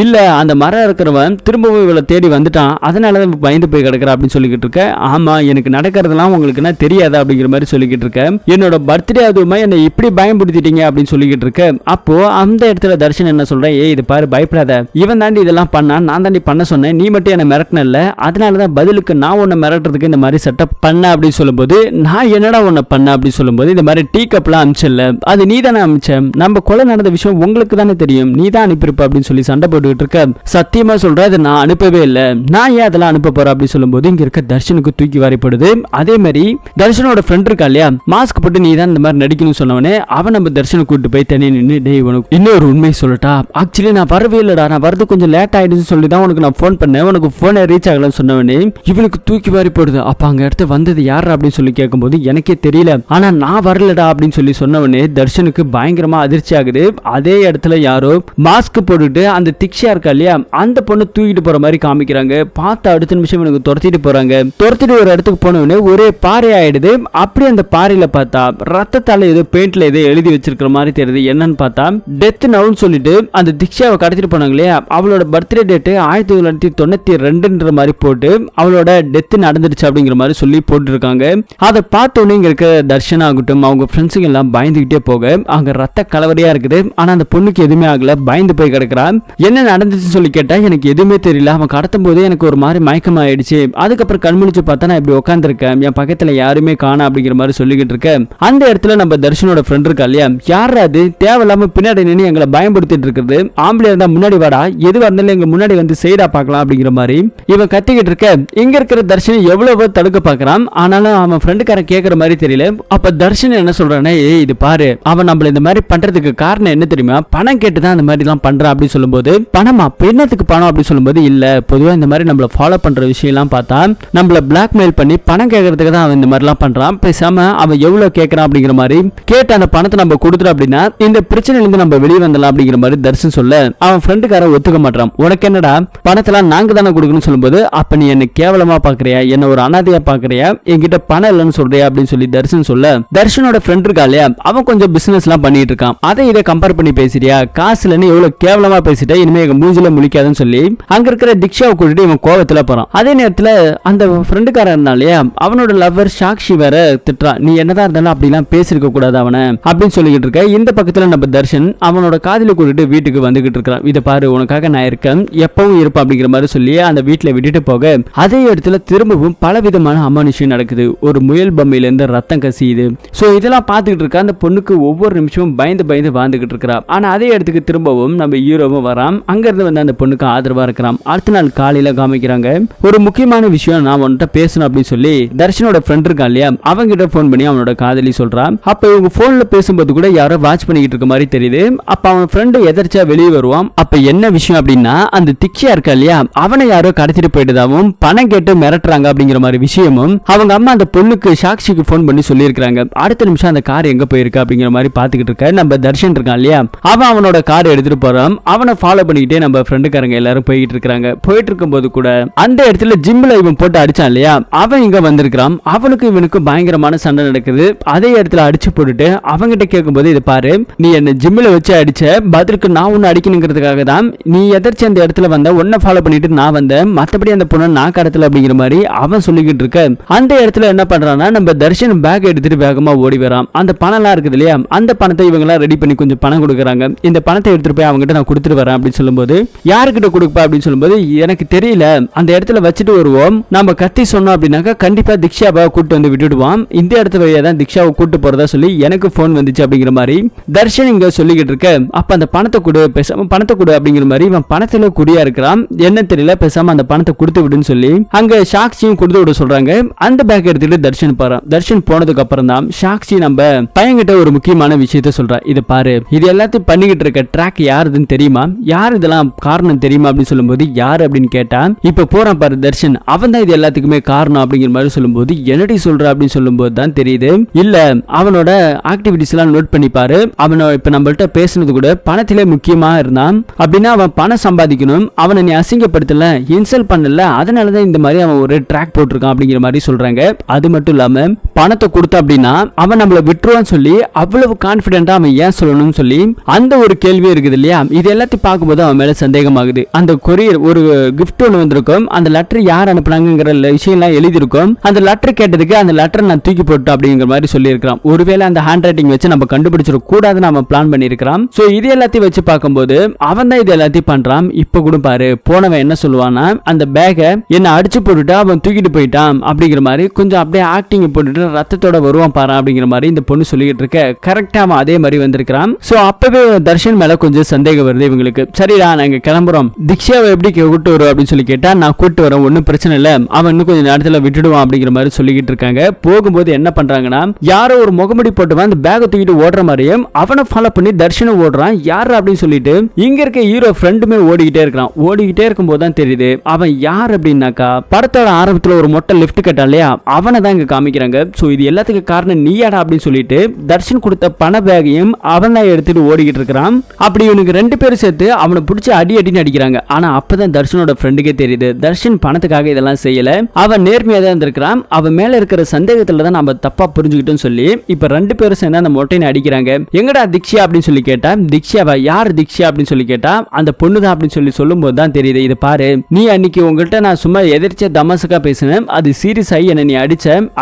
இல்ல அந்த மரம் இருக்கிறவன் திரும்பவும் இவளை தேடி வந்துட்டான், அதனாலதான் பயந்து போய் கிடக்குறா அப்படின்னு சொல்லிக்கிட்டு இருக்க. ஆமா, எனக்கு நடக்கிறதுலாம் உங்களுக்கு என்ன தெரியாது அப்படிங்கிற மாதிரி சொல்லிக்கிட்டு இருக்க. என்னோட பர்த்டே அதுவுமா என்னை இப்படி பயன்படுத்திட்டீங்க அப்படின்னு சொல்லிக்கிட்டு இருக்க. அப்போ அந்த இடத்துல தர்ஷன் என்ன சொல்றேன், ஏய் இது பாரு பயப்படாத, இவன் தாண்டி இதெல்லாம் பண்ணா, நான் தாண்டி பண்ண சொன்னேன், நீ மட்டும் என்ன மிரட்டினல்ல, அதனாலதான் பதிலுக்கு நான் உன்னை மிரட்டுறதுக்கு இந்த மாதிரி செட்டப் பண்ண அப்படின்னு சொல்லும்போது, நான் என்னடா உன்னை பண்ண அப்படின்னு சொல்லும்போது, இந்த மாதிரி டீ கப்லாம் அமிச்சல, அது நீ தானே அமிச்ச, நம்ம கொலை நடந்த விஷயம் உங்களுக்கு தானே தெரியும், நீ தான் அனுப்பியிருப்ப அப்படின்னு சொல்லி சண்டை போட்டுக்கிட்டு இருக்க. சத்தியமா சொல்ற, அதை நான் அனுப்பவே இல்லை, நான் ஏன் அதெல்லாம் அனுப்ப போறேன் அப்படின்னு சொல்லும்போது இங்க இருக்க தர்ஷனுக்கு தூக்கி வாரிப்படுது. அதே மாதிரி தர்ஷனோட ஃப்ரெண்ட் இருக்கா இல்லையா, மாஸ்க் போட்டு நீ தான் இந்த மாதிரி நடிக்கணும்னு சொன்னவனே, அவன் நம்ம தர்ஷனை கூட்டு போய் தனியாக நின்று, டேய் உனக்கு இன்னொரு உண்மை சொல்லட்டா, ஆக்சுவலி நான் வரவே இல்லடா, நான் வரது கொஞ்சம் லேட் ஆயிடுச்சு சொல்லி தான் உனக்கு நான் ஃபோன் பண்ணேன், உனக்கு ஃபோனை ரீச் ஆகலன்னு சொன்னவனே இவனுக்கு தூக்கி வாரி போடுது. அப்ப அங்க இடத்த வந்தது யாரா அப்படின்னு சொல்லி கேட்கும்போது எனக்கே தெரியல, ஆனா நான் வரலடா அப்படின்னு சொல்லி சொன்னவனே தர்ஷனுக்கு பயங்கரமா அதிர்ச்சி ஆகுது. அதே இடத்துல யாரோ மாஸ்க் போட்டுட்டு அந்த திக்ஷா இருக்கா இல்லையா, அந்த பொண்ணு தூக்கிட்டு போற மாதிரி காமிக்கிறாங்க. பார்த்த அடுத்த நிமிஷம் எனக்கு துரத்திட்டு போறாங்க. துரத்திட்டு ஒரு இடத்துக்கு போனவனே ஒரே பாறை ஆயிடுது. அப்படி அந்த பாறையில பார்த்தா ரத்தத்தால ஏதோ பெயிண்ட்ல ஏதோ எழுதி வச்சிருக்கிற மாதிரி தெரியுது. என்னன்னு பார்த்தா டெத் நவுன்னு சொல்லிட்டு அந்த திக்ஷாவை கடத்திட்டு போனாங்க இல்லையா, அவளோட பர்த்டே டேட்டு 1992 மாதிரி போட்டு அவளோட டெத் நடந்துருச்சு அப்படிங்கிற மாதிரி சொல்லி போட்டுருக்காங்க. அதை பார்த்தோன்னே இங்க இருக்க தர்ஷன் ஆகட்டும் அவங்க ஃப்ரெண்ட்ஸுங்க எல்லாம் பயந்துகிட்டே போக அங்க ரத்த கலவரையா இருக்குது. ஆனா அந்த பொண்ணுக்கு எதுவுமே ஆகல, பயந்து போய் கிடக்குறான். என்ன நடந்துச்சுன்னு சொல்லி கேட்டா எனக்கு எதுவுமே தெரியல, அவன் கடத்தும் போதே எனக்கு ஒரு மாதிரி மயக்கம் ஆயிடுச்சு, அதுக்கப்புறம் கண்முழிச்சு பார்த்தா நான் இப்படி உட்காந்துருக்கேன், என் பக்கத்துல யாருமே காணா அப்படிங்கிற மாதிரி சொல்லிக்கிட்டு இருக்கேன். அந்த இடத்துல நம்ம தர்ஷனோட ஃப்ரெண்ட் இருக்கா இல்லையா, யாரா அது தேவையில்லாம பின்னாடி நின்று எங்களை பயன்படுத்திட்டு இருக்குது, ஆம்பளை இருந்தா முன்னாடி வாடா, எதுவா இருந்தாலும் எங்க முன்னாடி வந்து செய்டா பார்க்கலாம் அப்படிங்கிற மாதிரி இவன் கத்திக்கிட்டு இருக்க. இங்க இருக்கிற தர்ஷன் எவ்வளவு தடுக்க பாக்குறான், ஆனாலும் அவன் ஃப்ரெண்டுக்காரன் கேட்கற மாதிரி தெரியல. அப்ப தர்ஷன் என்ன சொல்றானே, ஏய் இது பாரு, அவன் நம்மள இந்த மாதிரி பண்றதுக்கு காரணம் என்ன தெரியுமா, பணம் கேட்டுதான் அந்த மாதிரி எல்லாம் பண்றான் அப்படின்னு சொல்லும்போது, பணமா என்னத்துக்கு பணம் அப்படின்னு சொல்லும்போது, இல்ல பொதுவா இந்த மாதிரி நம்மள ஃபாலோ பண்ற விஷயம் எல்லாம் பார்த்தா நம்மள பிளாக்மெயில் பண்ணி பணம் கேட்கறதுக்கு தான் அவன் இந்த மாதிரி எல்லாம் பண்றான், பேசாம அவன் எவ்வளவு கேட்கறான் அப்படிங்கிற மாதிரி கேட்டு அந்த பணத்தை நம்ம கொடுத்துட்டோம் அப்படின்னா இந்த பிரச்சனையில இருந்து நம்ம வெளியே வந்துடலாம் அப்படிங்கிற மாதிரி தர்ஷன் சொல்ல, அவன் ஃப்ரெண்டுக்காரன் ஒத்துக்க மாட்டான். உனக்கு என்னடா பணத்தெல்லாம் நாங்க தானே கொடுக்கணும்னு சொல்லும்போது, அப்ப நீ என்ன கேவலமா பாக்குறியா, என்ன ஒரு அனாதையா பாக்குறியா, என்கிட்ட பணம் இல்லைன்னு சொல்றியா அப்படின்னு சொல்லி தர்ஷன் சொல்ல, தர்ஷனோட ஃப்ரெண்ட் இருக்கா இல்லையா, அவன் கொஞ்சம் பிசினஸ் எல்லாம் பண்ணிட்டு இருக்கான், அதை இதை கம்பேர் பண்ணி பேசுறியா, காசு இல்லைன்னு எவ்வளவு கேவலமா பேசிட்ட, இனிமே எங்க மூஞ்சில முழிக்காதுன்னு சொல்லி அங்க இருக்கிற திக்ஷாவை கூட்டிட்டு இவன் கோவத்துல போறான். அதே நேரத்துல அந்த ஃப்ரெண்டுக்காரன் இருந்தா இல்லையா, அவனோட லவ்வர் சாக்ஷி வேற திட்டுறான், நீ என்னதான் இருந்தாலும் அப்படிலாம் பேசிருக்க கூடாது அவனை அப்படின்னு சொல்லிக்கிட்டு இருக்க. இந்த பக்கத்துல நம்ம தர்ஷன் அவனோட காதலி கூட்டிட்டு வீட்டுக்கு வந்துகிட்டு இருக்கான். இதை பாரு உனக்காக நான் இருக்கேன், எப்பவும் இருப்பேன் அப்படிங்கிற மாதிரி சொல்லி அந்த வீட்டுல விட்டுட்டு போக, அதே இடத்துல திரும்பவும் பலவிதமான அமானுஷம் நடக்குது. ஒரு முயல் பொம்மையில இருந்து ரத்தம் கசியுது. சோ இதெல்லாம் பார்த்துக்கிட்டு இருக்க அந்த பொண்ணுக்கு ஒவ்வொரு நிமிஷமும் பயந்து பயந்து வாழ்ந்துகிட்டு இருக்கிறா. ஆனா அதே இடத்துக்கு திரும்பவும் நம்ம ஹீரோவும் வரான். அங்க இருந்து வந்து அந்த பொண்ணுக்கு ஆதரவா இருக்கிறான். அடுத்த நாள் காலையில காமிக்கிறாங்க, ஒரு முக்கியமான விஷயம் நான் உன்கிட்ட பேசணும் அப்படின்னு சொல்லி தர்ஷனோட ஃப்ரெண்ட் இருக்கான் இல்லையா, அவங்க கிட்ட போன் பண்ணி அவனோட காதலி சொல்றான். அப்ப இவங்க போன்ல பேசும்போது கூட யாரோ வாட்ச் பண்ணிக்கிட்டு இருக்க மாதிரி தெரியுது. அப்ப அவன் ஃப்ரெண்ட் எதிர்ச்சா வெளியே வருவான். அப்ப என்ன விஷயம் அப்படின்னா, அந்த திக்ஷா இருக்கா இல்லையா, அவனை யாரோ கடத்திட்டு போயிட்டதாவும் பணம் கேட்டு மிரட்டுறாங்க அப்படிங்கிற மாதிரி விஷயமும் அவங்க அம்மா அந்த பொண்ணுக்கு சாக்ஷிக்கு போன் பண்ணி சொல்லி இருக்காங்க. அடுத்த நிமிஷம் அந்த கார் எங்க போயிருக்கு அப்படிங்கிற மாதிரி பாத்துக்கிட்டு இருக்க நம்ம தர்ஷன் இருக்கான் இல்லையா, அவன் அவனோட கார் எடுத்துட்டு போறான். அவனை ஃபாலோ பண்ணிக்கிட்டே நம்ம ஃப்ரெண்டுக்காரங்க எல்லாரும் போயிட்டு இருக்காங்க. போயிட்டு இருக்கும்போது கூட அந்த இடத்துல ஜிம்ல இவன் போட்டு அடிச்சான் இல்லையா, அவன் இங்க வந்திருக்கான். அவனுக்கு இவனுக்கு பயங்கரமான சண்டை நடக்குது. அதே இடத்துல அடிச்சு போட்டுட்டு அவங்கிட்ட கேட்கும்போது, இது பாரு நீ என்ன ஜிம்ல வச்சு அடிச்ச, பதிலுக்கு நான் ஒன்னு அடிக்கணுங்கிறதுக்காக தான் நீ எதிர்த்து அந்த இடத்துல வந்த உன்னை ஃபாலோ பண்ணிட்டு நான் வந்தேன், மத்தபடி அந்த பொண்ணை நான் கடத்தல அப்படிங்கிற மாதிரி அவன் சொல்லிக்கிட்டு இருக்க அந்த இடத்துல என்ன பண்றான்னா நம்ம தர்ஷன் பேக் எடுத்துட்டு வேகமா ஓடி வரான். அந்த பணம் எல்லாம் இருக்குது இல்லையா, அந்த பணத்தை இவங்க எல்லாம் ரெடி பண்ணி கொஞ்சம் பணம் கொடுக்குறாங்க. இந்த பணத்தை எடுத்துட்டு போய் அவங்ககிட்ட நான் கொடுத்துட்டு வரேன் அப்படின்னு சொல்லும்போது யாருக்கிட்ட கொடுப்பா அப்படின்னு சொல்லும்போது எனக்கு தெரியல, அந்த இடத்துல வச்சுட்டு வருவோம், நம்ம கத்தி சொன்னோம் அப்படின்னாக்கா கண்டிப்பா திக்ஷாவை கூட்டு வந்து விட்டுடுவான், இந்த இடத்துல வழியா தான் திக்ஷாவை கூட்டு போறதா சொல்லி எனக்கு போன் வந்துச்சு அப்படிங்கிற மாதிரி தர்ஷன் இங்க சொல்லிக்கிட்டு இருக்க. அப்ப அந்த பணத்தை கொடு, பேசாம பணத்தை கொடு அப்படிங்கிற மாதிரி இவன் பணத்துல குறியா இருக்கிறான். என்ன தெரியல, பேசாம அந்த பணத்தை கொடுத்து விடுன்னு சொல்லி அங்க சாக்சியும் கொடுத்து விட சொல்றாங்க. அந்த பேக் எடுத்துட்டு தர்ஷன் போறான். தர்ஷன் போனதுக்கு அப்புறம் தான் சாக்சி நம்ம பையன்கிட்ட ஒரு முக்கியமான விஷயத்த சொல்றா. இதை பாரு, இது எல்லாத்தையும் பண்ணிக்கிட்டு இருக்க ட்ராக் யாருதுன்னு தெரியுமா, யார் இதெல்லாம் காரணம் தெரியுமா அப்படின்னு சொல்லும்போது யாரு அப்படின்னு கேட்டா இப்ப போறான் பாரு தர்ஷன், அவன் தான் இது எல்லாத்துக்குமே காரணம் அப்படிங்கிற மாதிரி சொல்லும்போது என்னடி சொல்ற அப்படின்னு சொல்லும்போது தான் தெரியுது, இல்ல அவனோட ஆக்டிவிட்டிஸ் எல்லாம் நோட் பண்ணி பாரு, அவனை இப்ப நம்மள்ட்ட பேசுனது கூட பணத்திலே முக்கியமா இருந்தான் அப்படின்னா அவன் பணம் சம்பாதிக்கணும், அவனை நீ அசிங்கப்படுத்தல இன்சல்ட் பண்ணல, அதனாலதான் இந்த மாதிரி அவன் ஒரு ட்ராக் போட்டிருக்கான் அப்படிங்கிற மாதிரி சொல்றாங்க. அது மட்டும் இல்லாம பணத்தை கொடுத்த அப்படின்னா அவன் நம்மள விட்டுருவான்னு சொல்லி அவ்வளவு கான்பிடென்டா அவன் ஏன் சொல்லணும்னு சொல்லி அந்த ஒரு கேள்வி இருக்குது இல்லையா, இது எல்லாத்தையும் பார்க்கும்போது அவன் மேல சந்தேகமாகுது. அந்த கொரியர் ஒரு கிஃப்ட் ஒன்று வந்திருக்கும், அந்த லெட்டர் யார் அனுப்புனாங்கிற விஷயம் எல்லாம் எழுதியிருக்கும், அந்த லெட்டர் கேட்டதுக்கு அந்த லெட்டர் நான் தூக்கி போட்டு அப்படிங்கிற மாதிரி சொல்லியிருக்கான். ஒருவேளை அந்த ஹேண்ட் ரைட்டிங் வச்சு நம்ம கண்டுபிடிச்சிட கூடாதுன்னு அவன் பிளான் பண்ணியிருக்கான். சோ இது எல்லாத்தையும் வச்சு பார்க்கும்போது அவன் தான் இது எல்லாத்தையும் பண்றான். இப்ப கூட பாரு, போனவன் என்ன சொல்லுவானா, அந்த பேக என்ன அடிச்சு போட்டுட்டு அவன் தூக்கிட்டு போயிட்டான் அப்படிங்கிற மாதிரி கொஞ்சம் அப்படியே ஆக்டிங் போட்டுட்டு ரத்தத்தோட வருவான் பாரு அப்படிங்கிற மாதிரி இந்த பொண்ணு சொல்லிட்டு இருக்க. கரெக்டா அவன் அதே மாதிரி வந்திருக்கான். சோ அப்பவே தர்ஷன் மேல கொஞ்சம் சந்தேகம் வருது இவங்களுக்கு. சரிடா நாங்க கிளம்புறோம், திக்ஷாவை எப்படி கூட்டு வரும் அப்படின்னு சொல்லி கேட்டா நான் கூட்டு வரேன், ஒன்னும் பிரச்சனை இல்ல, அவன் இன்னும் கொஞ்சம் நேரத்துல விட்டுடுவான் அப்படிங்கிற மாதிரி சொல்லிக்கிட்டு இருக்காங்க. போகும்போது என்ன பண்றாங்கன்னா யாரோ ஒரு முகமுடி போட்டுவான் அந்த பேக தூக்கிட்டு ஓடுற மாதிரியும் அவனை ஃபாலோ பண்ணி தர்ஷனும் ஓடுறான். யாரு அப்படின்னு சொல்லிட்டு இங்க இருக்க ஹீரோ ஃப்ரெண்டுமே ஓடிக்கிட்டே இருக்கான். ஓடிக்கிட்டே இருக்கும்போது தான் தெரியுது அவன் யார் அப்படின்னாக்கா படத்தோட ஆரம்பத்துல ஒரு மொட்டை லிஃப்ட் கட்டா இல்லையா, அவனை தான் இங்க காமிக்கிறாங்க. சோ இது எல்லாத்துக்கும் காரணம் நீயாடா அப்படின்னு சொல்லிட்டு தர்ஷன் கொடுத்த பண பேகையும் அவன் தான் எடுத்துட்டு ஓடிக்கிட்டு இருக்கிறான். அப்படி இவனுக்கு ரெண்டு பேரும் சேர்த்து அவனை பிடிச்சி அடி அடின்னு அடிக்கிறாங்க. ஆனா அப்பதான் தர்ஷனோட ஃப்ரெண்டுக்கே தெரியுது தர்ஷன் பணத்துக்காக இதெல்லாம் செய்யல, அவன் நேர்மையா தான் இருந்திருக்கிறான், அவன் மேல இருக்கிற சந்தேகத்துல தான் நம்ம தப்பா புரிஞ்சுக்கிட்டோம் சொல்லி இப்ப ரெண்டு பேரும் சேர்ந்து அந்த மொட்டையை அடிக்கிறாங்க. எங்கடா திக்ஷா அப்படின்னு சொல்லி கேட்டா திக்ஷாவா, யார் திக்ஷா அப்படின்னு சொல்லி கேட்டா அந்த பொண்ணுதான் அப்படின்னு சொல்லி சொல்லும் போது தான் தெரியுது, இது பாரு நீ அன்னைக்கு உங்கள்கிட்ட நான் சும்மா எதிர்ச்ச தமசுக்கா பேசினேன், அது சீரியஸ் ஆகி என்ன நீ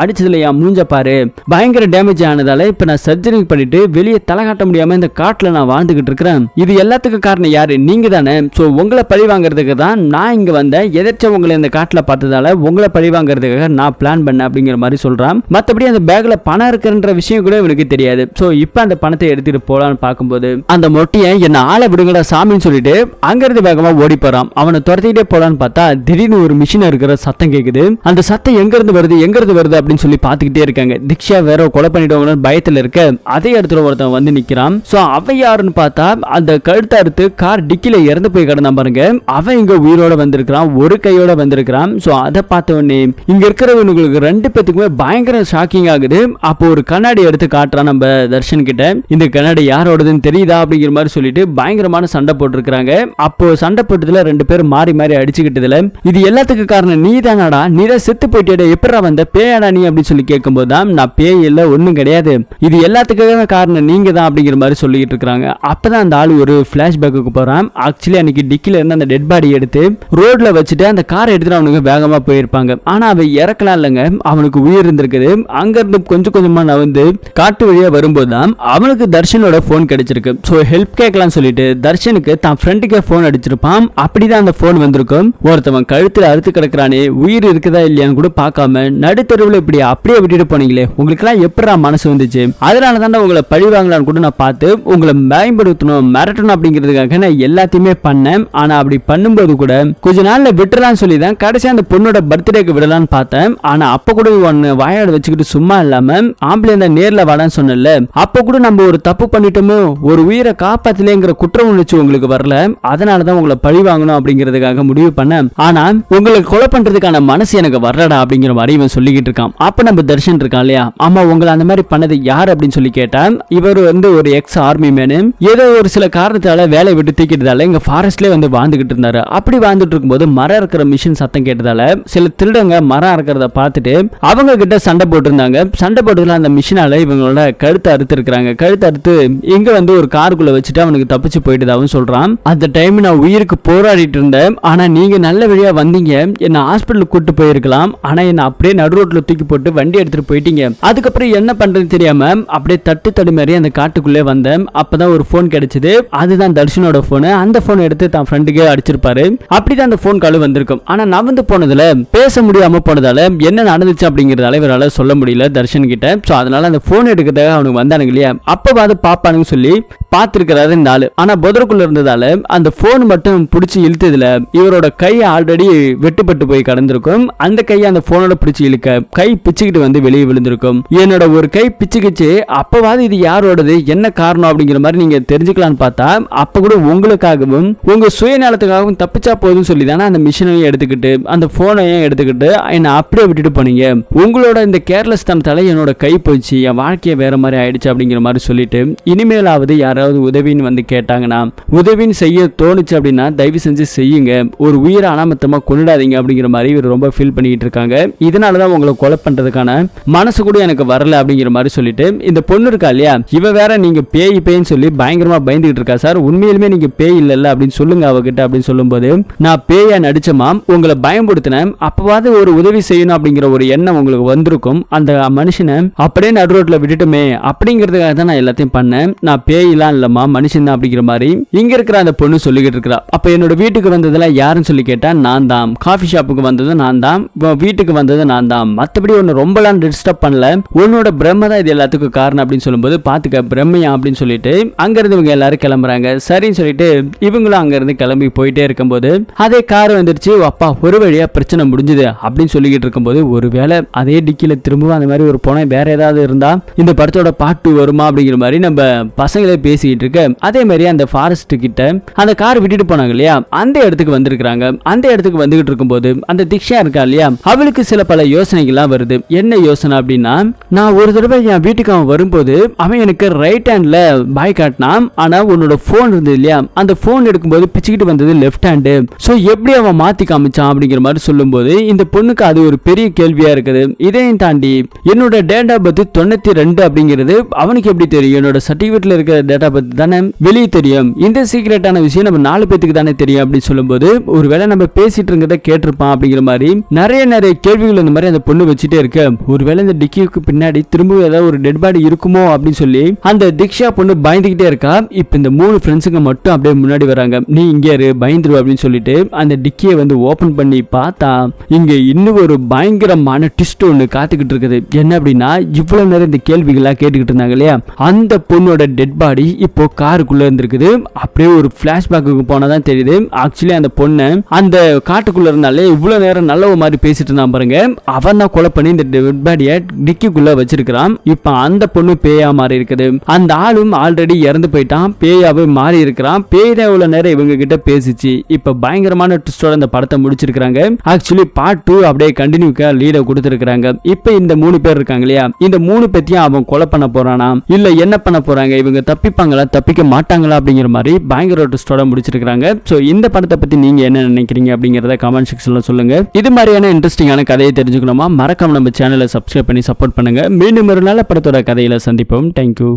அடிச்சதுல என் மூஞ்ச பாரு பயங்கர டேமேஜ் ஆனதால இப்ப நான் சர்ஜரி பண்ணிட்டு வெளியே தலை காட்ட முடியாம இந்த காட்டுல நான் வாழ்ந்துகிட்டு இருக்கிறேன், இது எல்லாத்துக்கும் காரணம் யாரு, நீங்க தானே, சோ உங்களை பழி வாங்குறதுக்கு தான் நான் இங்க வந்தேன், எதிர்ச்ச உங்களை இந்த காட்டுல பார்த்ததால உங்களை பழி வாங்குறதுக்காக நான் பிளான் பண்ணேன் அப்படிங்கிற மாதிரி சொல்றான். மத்தபடி அந்த பேக்ல பணம் இருக்குன்ற விஷயம் கூட இவனுக்கு தெரியாது. சோ இப்ப அந்த பணத்தை எடுத்துட்டு போலான்னு பார்க்கும்போது அந்த மொட்டையை என்ன ஆளை விடுங்கடா சாமின்னு சொல்லிட்டு அங்கிருந்து வேகமா ஓடி போறான். அவனை துரத்திக்கிட்டே போலான்னு பார்த்தா திடீர்னு ஒரு மிஷின் இருக்கிற சத்தம் கேக்குது. அந்த சத்தம் எங்க இருந்து வருது அப்படின்னு சொல்லி பாத்துக்கிட்டே இருக்காங்க. திக்ஷா வேற கொலை பண்ணிடுவாங்கன்னு பயத்துல இருக்க அதே இடத்துல ஒருத்தன் வந்து நிக்கிறான். சோ அவன் யாருன்னு பார்த்தா அந்த கழுத்தை அறுத்து கார் டிக்கில இறந்து போய் கிடந்தான் பாருங்க, அவன் இங்க உயிரோட வந்திருக்கான், ஒரு கையோட வந்திருக்கான். சோ அதை பார்த்த உடனே இங்க இருக்கிறவங்களுக்கு ரெண்டு பேத்துக்குமே பயங்கர ஷாக்கிங் ஆகுது. அப்போ ஒரு கண்ணாடி எடுத்து காட்டுறான் நம்ம தர்ஷன் கிட்ட, இந்த கண்ணாடி யாரோடதுன்னு தெரியுதா அப்படிங்கிற மாதிரி சொல்லிட்டு பயங்கரமான சண்டை போட்டுருக்காங்க. அப்போ சண்டை போட்டதுல ரெண்டு பேரும் மாறி மாறி அடிச்சுக்கிட்டதுல இது எல்லாத்துக்கும் காரணம் நீ தானாடா, நீ தான் செத்து போயிட்டே எப்படா வந்த பேயாடா நீ அப்படின்னு சொல்லி கேட்கும்போது தான் நான் பேய் இல்ல ஒன்னும் கிடையாது, இது எல்லாத்துக்காக காரணம் நீங்க தான் அப்படிங்கிற மாதிரி சொல்லிட்டு இருக்காங்க. அப்பதான் அந்த ஆளு ஒரு பிளாஷ்பேக்கு போறான். ஆக்சுவலி அன்னைக்கு டிக்கில இருந்து அந்த டெட் பாடி எடுத்து ரோட்ல வச்சுட்டு அந்த காரை எடுத்துட்டு அவனுக்கு வேகமா போயிருப்பாங்க. ஆனா அவன் இறக்கலாம் இல்லைங்க, அவனுக்கு உயிர் இருந்திருக்குது. அங்க இருந்து கொஞ்சம் கொஞ்சமா நவந்து காட்டு வழியா வரும்போது தான் அவனுக்கு தர்ஷனோட போன் கிடைச்சிருக்கு. சோ ஹெல்ப் கேட்கலாம் சொல்லிட்டு தர்ஷனுக்கு தான் ஃப்ரெண்டுக்கே போன் அடிச்சிருப்பான். அப்படிதான் அந்த போன் வந்திருக்கும். ஒருத்தவன் கழுத்துல அறுத்து கிடக்குறானே, உயிர் இருக்குதா இல்லையான்னு கூட பார்க்காம நடுத்தருவில் இப்படி அப்படியே விட்டுட்டு போனீங்களே, உங்களுக்கு எல்லாம் எப்படா மனசு வந்துச்சு, அதனால தான் உங்களை பழி வாங்கலான்னு கூட நான் பார்த்து உங்களை மேம்படுத்தணும் மிரட்டணும் அப்படிங்கிறதுக்காக நான் எல்லாத்தையுமே பண்ணேன். ஆனா அப்படி பண்ணும்போது கூட கொஞ்ச நாள்ல விட்டுலான்னு சொல்லி தான் கடைசி அந்த பொண்ணோட பர்த்டேக்கு விடலான்னு பார்த்தேன். ஆனா அப்ப கூட ஒன்னு வாயாடு வச்சுக்கிட்டு சும்மா இல்லாம ஆம்பளை இந்த நேர்ல வாடான்னு சொன்னல, அப்ப கூட நம்ம ஒரு தப்பு பண்ணிட்டோமோ, ஒரு உயிரை காப்பாத்தலேங்கிற குற்றம் உணர்ச்சி உங்களுக்கு வரல, அதனாலதான் உங்களை பழி வாங்கணும் அப்படிங்கிறதுக்காக முடிவு பண்ணேன். ஆனா உங்களை கொலை பண்றதுக்கான மனசு எனக்கு வரலடா அப்படிங்கிற மாதிரி இவன் சொல்லிக்கிட்டு இருக்கான். அப்ப நம்ம தர்ஷன் இருக்கான் இல்லையா, ஆமா உங்களை அந்த மாதிரி பண்ணது யார் அப்படின்னு சொல்லி கேட்டான். இவர் வந்து ஒரு எக்ஸ் ஆர்மி மேனு, ஏதோ ஒரு சில காரணத்தால வேலையை விட்டு தூக்கிட்டதால இங்க ஃபாரஸ்ட்லயே வந்து வாழ்ந்துகிட்டு இருந்தாரு. அப்படி வாழ்ந்துட்டு இருக்கும்போது மரம் இருக்கிற மிஷின் சத்தம் கேட்டதால சில திருடங்க மரம் இருக்கிறத பார்த்துட்டு அவங்க கிட்ட சண்டை போட்டு இருந்தாங்க. சண்டை போட்டதுல அந்த மிஷினால இவங்களோட கழுத்தை அறுத்து இருக்காங்க. கழுத்தை அறுத்து இங்க வந்து ஒரு காருக்குள்ள வச்சுட்டு அவனுக்கு தப்பிச்சு போயிட்டதாகவும் சொல்றான். அந்த டைம் நான் உயிருக்கு போராடிட்டு இருந்தேன், ஆனா நீங்க நல்ல வழியா வந்தீங்க, என்ன ஹாஸ்பிட்டலுக்கு கூட்டு போயிருக்கலாம், ஆனா என்ன அப்படியே நடு ரோட்ல தூக்கி போட்டு வண்டி எடுத்துட்டு போயிட்டீங்க. அதுக்கப்புறம் என்ன பண்றது தெரியாம அப்படியே தட்டு தடுமாறி அந்த காட்டுக்குள்ளே வந்தேன். அப்பதான் ஒரு போன் கிடைச்சது, அதுதான் தர்ஷனோட போனு. அந்த போன் எடுத்து தான் ஃப்ரெண்டுக்கே அடிச்சிருப்பாரு. அப்படிதான் அந்த போன் கால் வந்திருக்கும். ஆனா நவந்து போனதுல பேச முடியாம போனதால என்ன நடந்துச்சு அப்படிங்கறதால இவரால சொல்ல முடியல தர்ஷன் கிட்ட. சோ அதனால அந்த போன் எடுக்கிறதுக்காக அவனுக்கு வந்தானுங்க இல்லையா, அப்பவாது பாப்பானுங்க சொல்லி பார்த்திருக்கிறாரு இந்த ஆளு. ஆனா புதருக்குள்ள இருந்ததால அந்த போன் மட்டும் பிடிச்சி இழுத்ததுல இவரோட கை ஆல்ரெடி வெட்டுப்பட்டு போய் கடந்திருக்கும். அந்த கையை அந்த போனோட பிடிச்சி இழுக்க கை பிச்சுக்கிட்டு வந்து வெளியே விழுந்திருக்கும். என்னோட ஒரு கை பிச்சுக்கிச்சு, அப்பவாது இது யாரோடது, என்ன காரணம் அப்படிங்கிற மாதிரி நீங்க தெரிஞ்சுக்கலான்னு பார்த்தா, அப்ப கூட உங்களுக்காகவும் உங்க சுயநலத்துக்காகவும் தப்பிச்சா போதும் சொல்லி தானே அந்த மிஷினையும் எடுத்துக்கிட்டு அந்த போனையும் எடுத்துக்கிட்டு என்ன அப்படியே விட்டுட்டு போனீங்க. உங்களோட இந்த கேர்லெஸ் தனத்தால என்னோட கை போச்சு, என் வாழ்க்கையை வேற மாதிரி ஆயிடுச்சு அப்படிங்கிற மாதிரி சொல்லிட்டு, இனிமேலாவது யாராவது உதவின்னு வந்து கேட்டாங்கன்னா, உதவின்னு செய்ய தோணுச்சு அப்படின்னா தயவு செஞ்சு செய்யுங்க, ஒரு உயிரை அனாமத்தமா கொண்டுடாதீங்க அப்படிங்கிற மாதிரி இவர் ரொம்ப ஃபீல் பண்ணிட்டு இருக்காங்க. இதனாலதான் உங்களை கொலை பண்றதுக்கான மனசு கூட எனக்கு வரல அப்படிங்கிற மாதிரி சொல்லிட்டு, இந்த பொண்ணு இருக்கா இல்லையா, இவ வேற நீங்க பேய் பேய்ன்னு சொல்லி பயங்கரமா பயந்துகிட்டு இருக்கா சார், உண்மையிலுமே நீங்க பேய் இல்ல அப்படின்னு சொல்லுங்க அவகிட்ட அப்படின்னு சொல்லும்போது, நான் பேயா நடிச்சமா உங்களை பயன்படுத்தினேன், அப்பவாது ஒரு உதவி செய்யணும் அப்படிங்கிற ஒரு எண்ணம் உங்களுக்கு வந்திருக்கும், அந்த மனுஷனை அப்படியே நடு ரோட்ல விட்டுட்டுமே அப்படிங்கிறதுக்காக தான் நான் எல்லாத்தையும் பண்ணேன், நான் பேயெல்லாம் இல்லம்மா மனுஷன் தான் அப்படிங்கிற மாதிரி இங்க இருக்கிற அந்த பொண்ணு சொல்லிக்கிட்டு இருக்கா. அப்ப என்னோட வீட்டுக்கு வந்ததுல யாருன்னு சொல்லி கேட்டா நான் தான், காஃபி ஷாப்புக்கு வந்தது நான் தான், வீட்டுக்கு வந்தது நான் தான், மத்தபடி ஒன்னு ரொம்பலாம் டிஸ்டர்ப் பண்ணல, உன்னோட பிரம்ம தான் இது எல்லாத்துக்கும் காரணம் அப்படின்னு சொல்லும்போது, பாத்துக்க பிரம்மையா அப்படின்னு சொல்லிட்டு அங்க இருந்து இவங்க எல்லாரும் கிளம்புறாங்க. சரின்னு சொல்லிட்டு இவங்களும் அங்க இருந்து கிளம்பி போயிட்டே இருக்கும்போது அதே கார் வந்துருச்சு. அப்பா ஒரு வழியா பிரச்சனை முடிஞ்சது அப்படின்னு சொல்லிக்கிட்டு இருக்கும்போது, ஒருவேளை அதே டிக்கில திரும்பவும் அந்த மாதிரி ஒரு போன வேற ஏதாவது இருந்தா இந்த படத்தோட பாட்டு வருமா அப்படிங்கிற மாதிரி நம்ம பசங்களே பேசிக்கிட்டு இருக்க, அதே மாதிரி அந்த ஃபாரஸ்ட் கிட்ட அந்த கார் விட்டுட்டு போனாங்க இல்லையா, அந்த இடத்துக்கு வந்திருக்காங்க. அந்த இடத்துக்கு வந்துகிட்டு இருக்கும்போது அந்த திக்ஷா இருக்கா இல்லையா, அவளுக்கு சில பல யோசனைகள்லாம் வருது. என்ன யோசனை அப்படின்னா, நான் ஒரு தடவை என் வீட்டுக்கு அவன் வரும்போது அவன் எனக்கு ரைட் ஹேண்ட்ல பாய் காட்டினான், ஆனா உன்னோட போன் இருந்தது இல்லையா, அந்த போன் எடுக்கும்போது பிச்சுக்கிட்டு வந்தது லெஃப்ட் ஹேண்டு, சோ எப்படி அவன் மாத்தி காமிச்சான் அப்படிங்கிற மாதிரி சொல்லும்போது இந்த பொண்ணுக்கு அது ஒரு பெரிய கேள்வியா இருக்குது. இதையும் தாண்டி என்னோட டேட் ஆஃப் பர்த் 92 அப்படிங்கிறது அவனுக்கு எப்படி தெரியும், என்னோட சர்டிபிகேட்ல இருக்கிற டேட் ஆஃப் பர்த் தானே வெளியே தெரியும், இந்த சீக்ரெட்டான விஷயம் நம்ம 4 பேத்துக்கு தானே தெரியும் அப்படின்னு சொல்லும்போது, ஒருவேளை நம்ம பேசிட்டு இருக்கிறத கேட்டிருப்பான் அப்படிங்கிற மாதிரி நிறைய கேள்விகள் இந்த மாதிரி அந்த பொண்ணு வச்சுட்டே இருக்க, ஒருவேளை இந்த டிக்கிக்கு பின்னாடி திரும்ப ஏதாவது ஒரு டெட் பாடி இருக்குமோ அப்படின்னு சொல்லி அந்த திக்ஷா பொண்ணு பயந்துகிட்டே இருக்கா. இப்ப இந்த 3 ஃப்ரெண்ட்ஸுங்க மட்டும் அப்படியே முன்னாடி வராங்க. நீ இங்க இரு பயந்துரு அப்படின்னு சொல்லிட்டு அந்த டிக்கியை வந்து ஓபன் பண்ணி பார்த்தா இங்க இன்னும் ஒரு பயங்கரமான ட்விஸ்ட் ஒன்று காத்துக்கிட்டு இருக்குது. என்ன அப்படின்னா, இவ்வளவு நேரம் இந்த கேள்விகளா கேட்டுக்கிட்டு இருந்தாங்க இல்லையா, அந்த பொண்ணோட டெட் பாடி இப்போ காருக்குள்ள இருந்திருக்குது. அப்படியே ஒரு பிளாஷ்பேக்கு போனதான் தெரியுது, ஆக்சுவலி அந்த பொண்ணு அந்த காட்டுக்குள்ள இருந்தாலே இவ்வளவு நேரம் நல்ல மாதிரி பேசிட்டு இருந்தான் பாருங்க, அவன் தான் கொலை பண்ணி இந்த டெட் பாடியை டிக்கிக்குள்ள வச்சிருக்கான். இப்ப அந்த பொண்ணு பேயா மாறி இருக்குது, அந்த ஆளும் ஆல்ரெடி இறந்து போயிட்டான், பேயாவே மாறி இருக்கிறான். பேய் தான் இவ்வளவு நேரம் இவங்க கிட்ட பேசிச்சு. இப்ப பயங்கரமான ட்விஸ்டோட அந்த படத்தை முடிச்சிருக்காங்க. ஆக்சுவலி பார்ட் 2 அப்படியே கண்டினியூக்கா லீட கொடுத்திருக்காங்க. இப்ப இந்த 3 பேர் இருக்காங்க இல்லையா, இந்த 3 பேத்தையும் அவன் கொலை பண்ண போறானா இல்ல என்ன பண்ண போறாங்க, இவங்க தப்பிப்பாங்களா தப்பிக்க மாட்டாங்களா அப்படிங்கிற மாதிரி பயங்கர ட்விஸ்டோட முடிச்சிருக்காங்க. சோ இந்த படத்தை பத்தி நீங்க என்ன நினைக்கிறீங்க அப்படிங்கறத கமெண்ட் செக்ஷன்ல சொல்லுங்க. இது மாதிரியான இன்ட்ரெஸ்டிங்கான கதையை தெரிஞ்சுக்கணுமா, மறக்காம நம்ம சேனலை சப்ஸ்கிரைப் பண்ணி சப்போர்ட் பண்ணுங்க. மீண்டும் ஒரு நல்ல படத்தோட கதையில சந்திப்போம். தேங்க்யூ.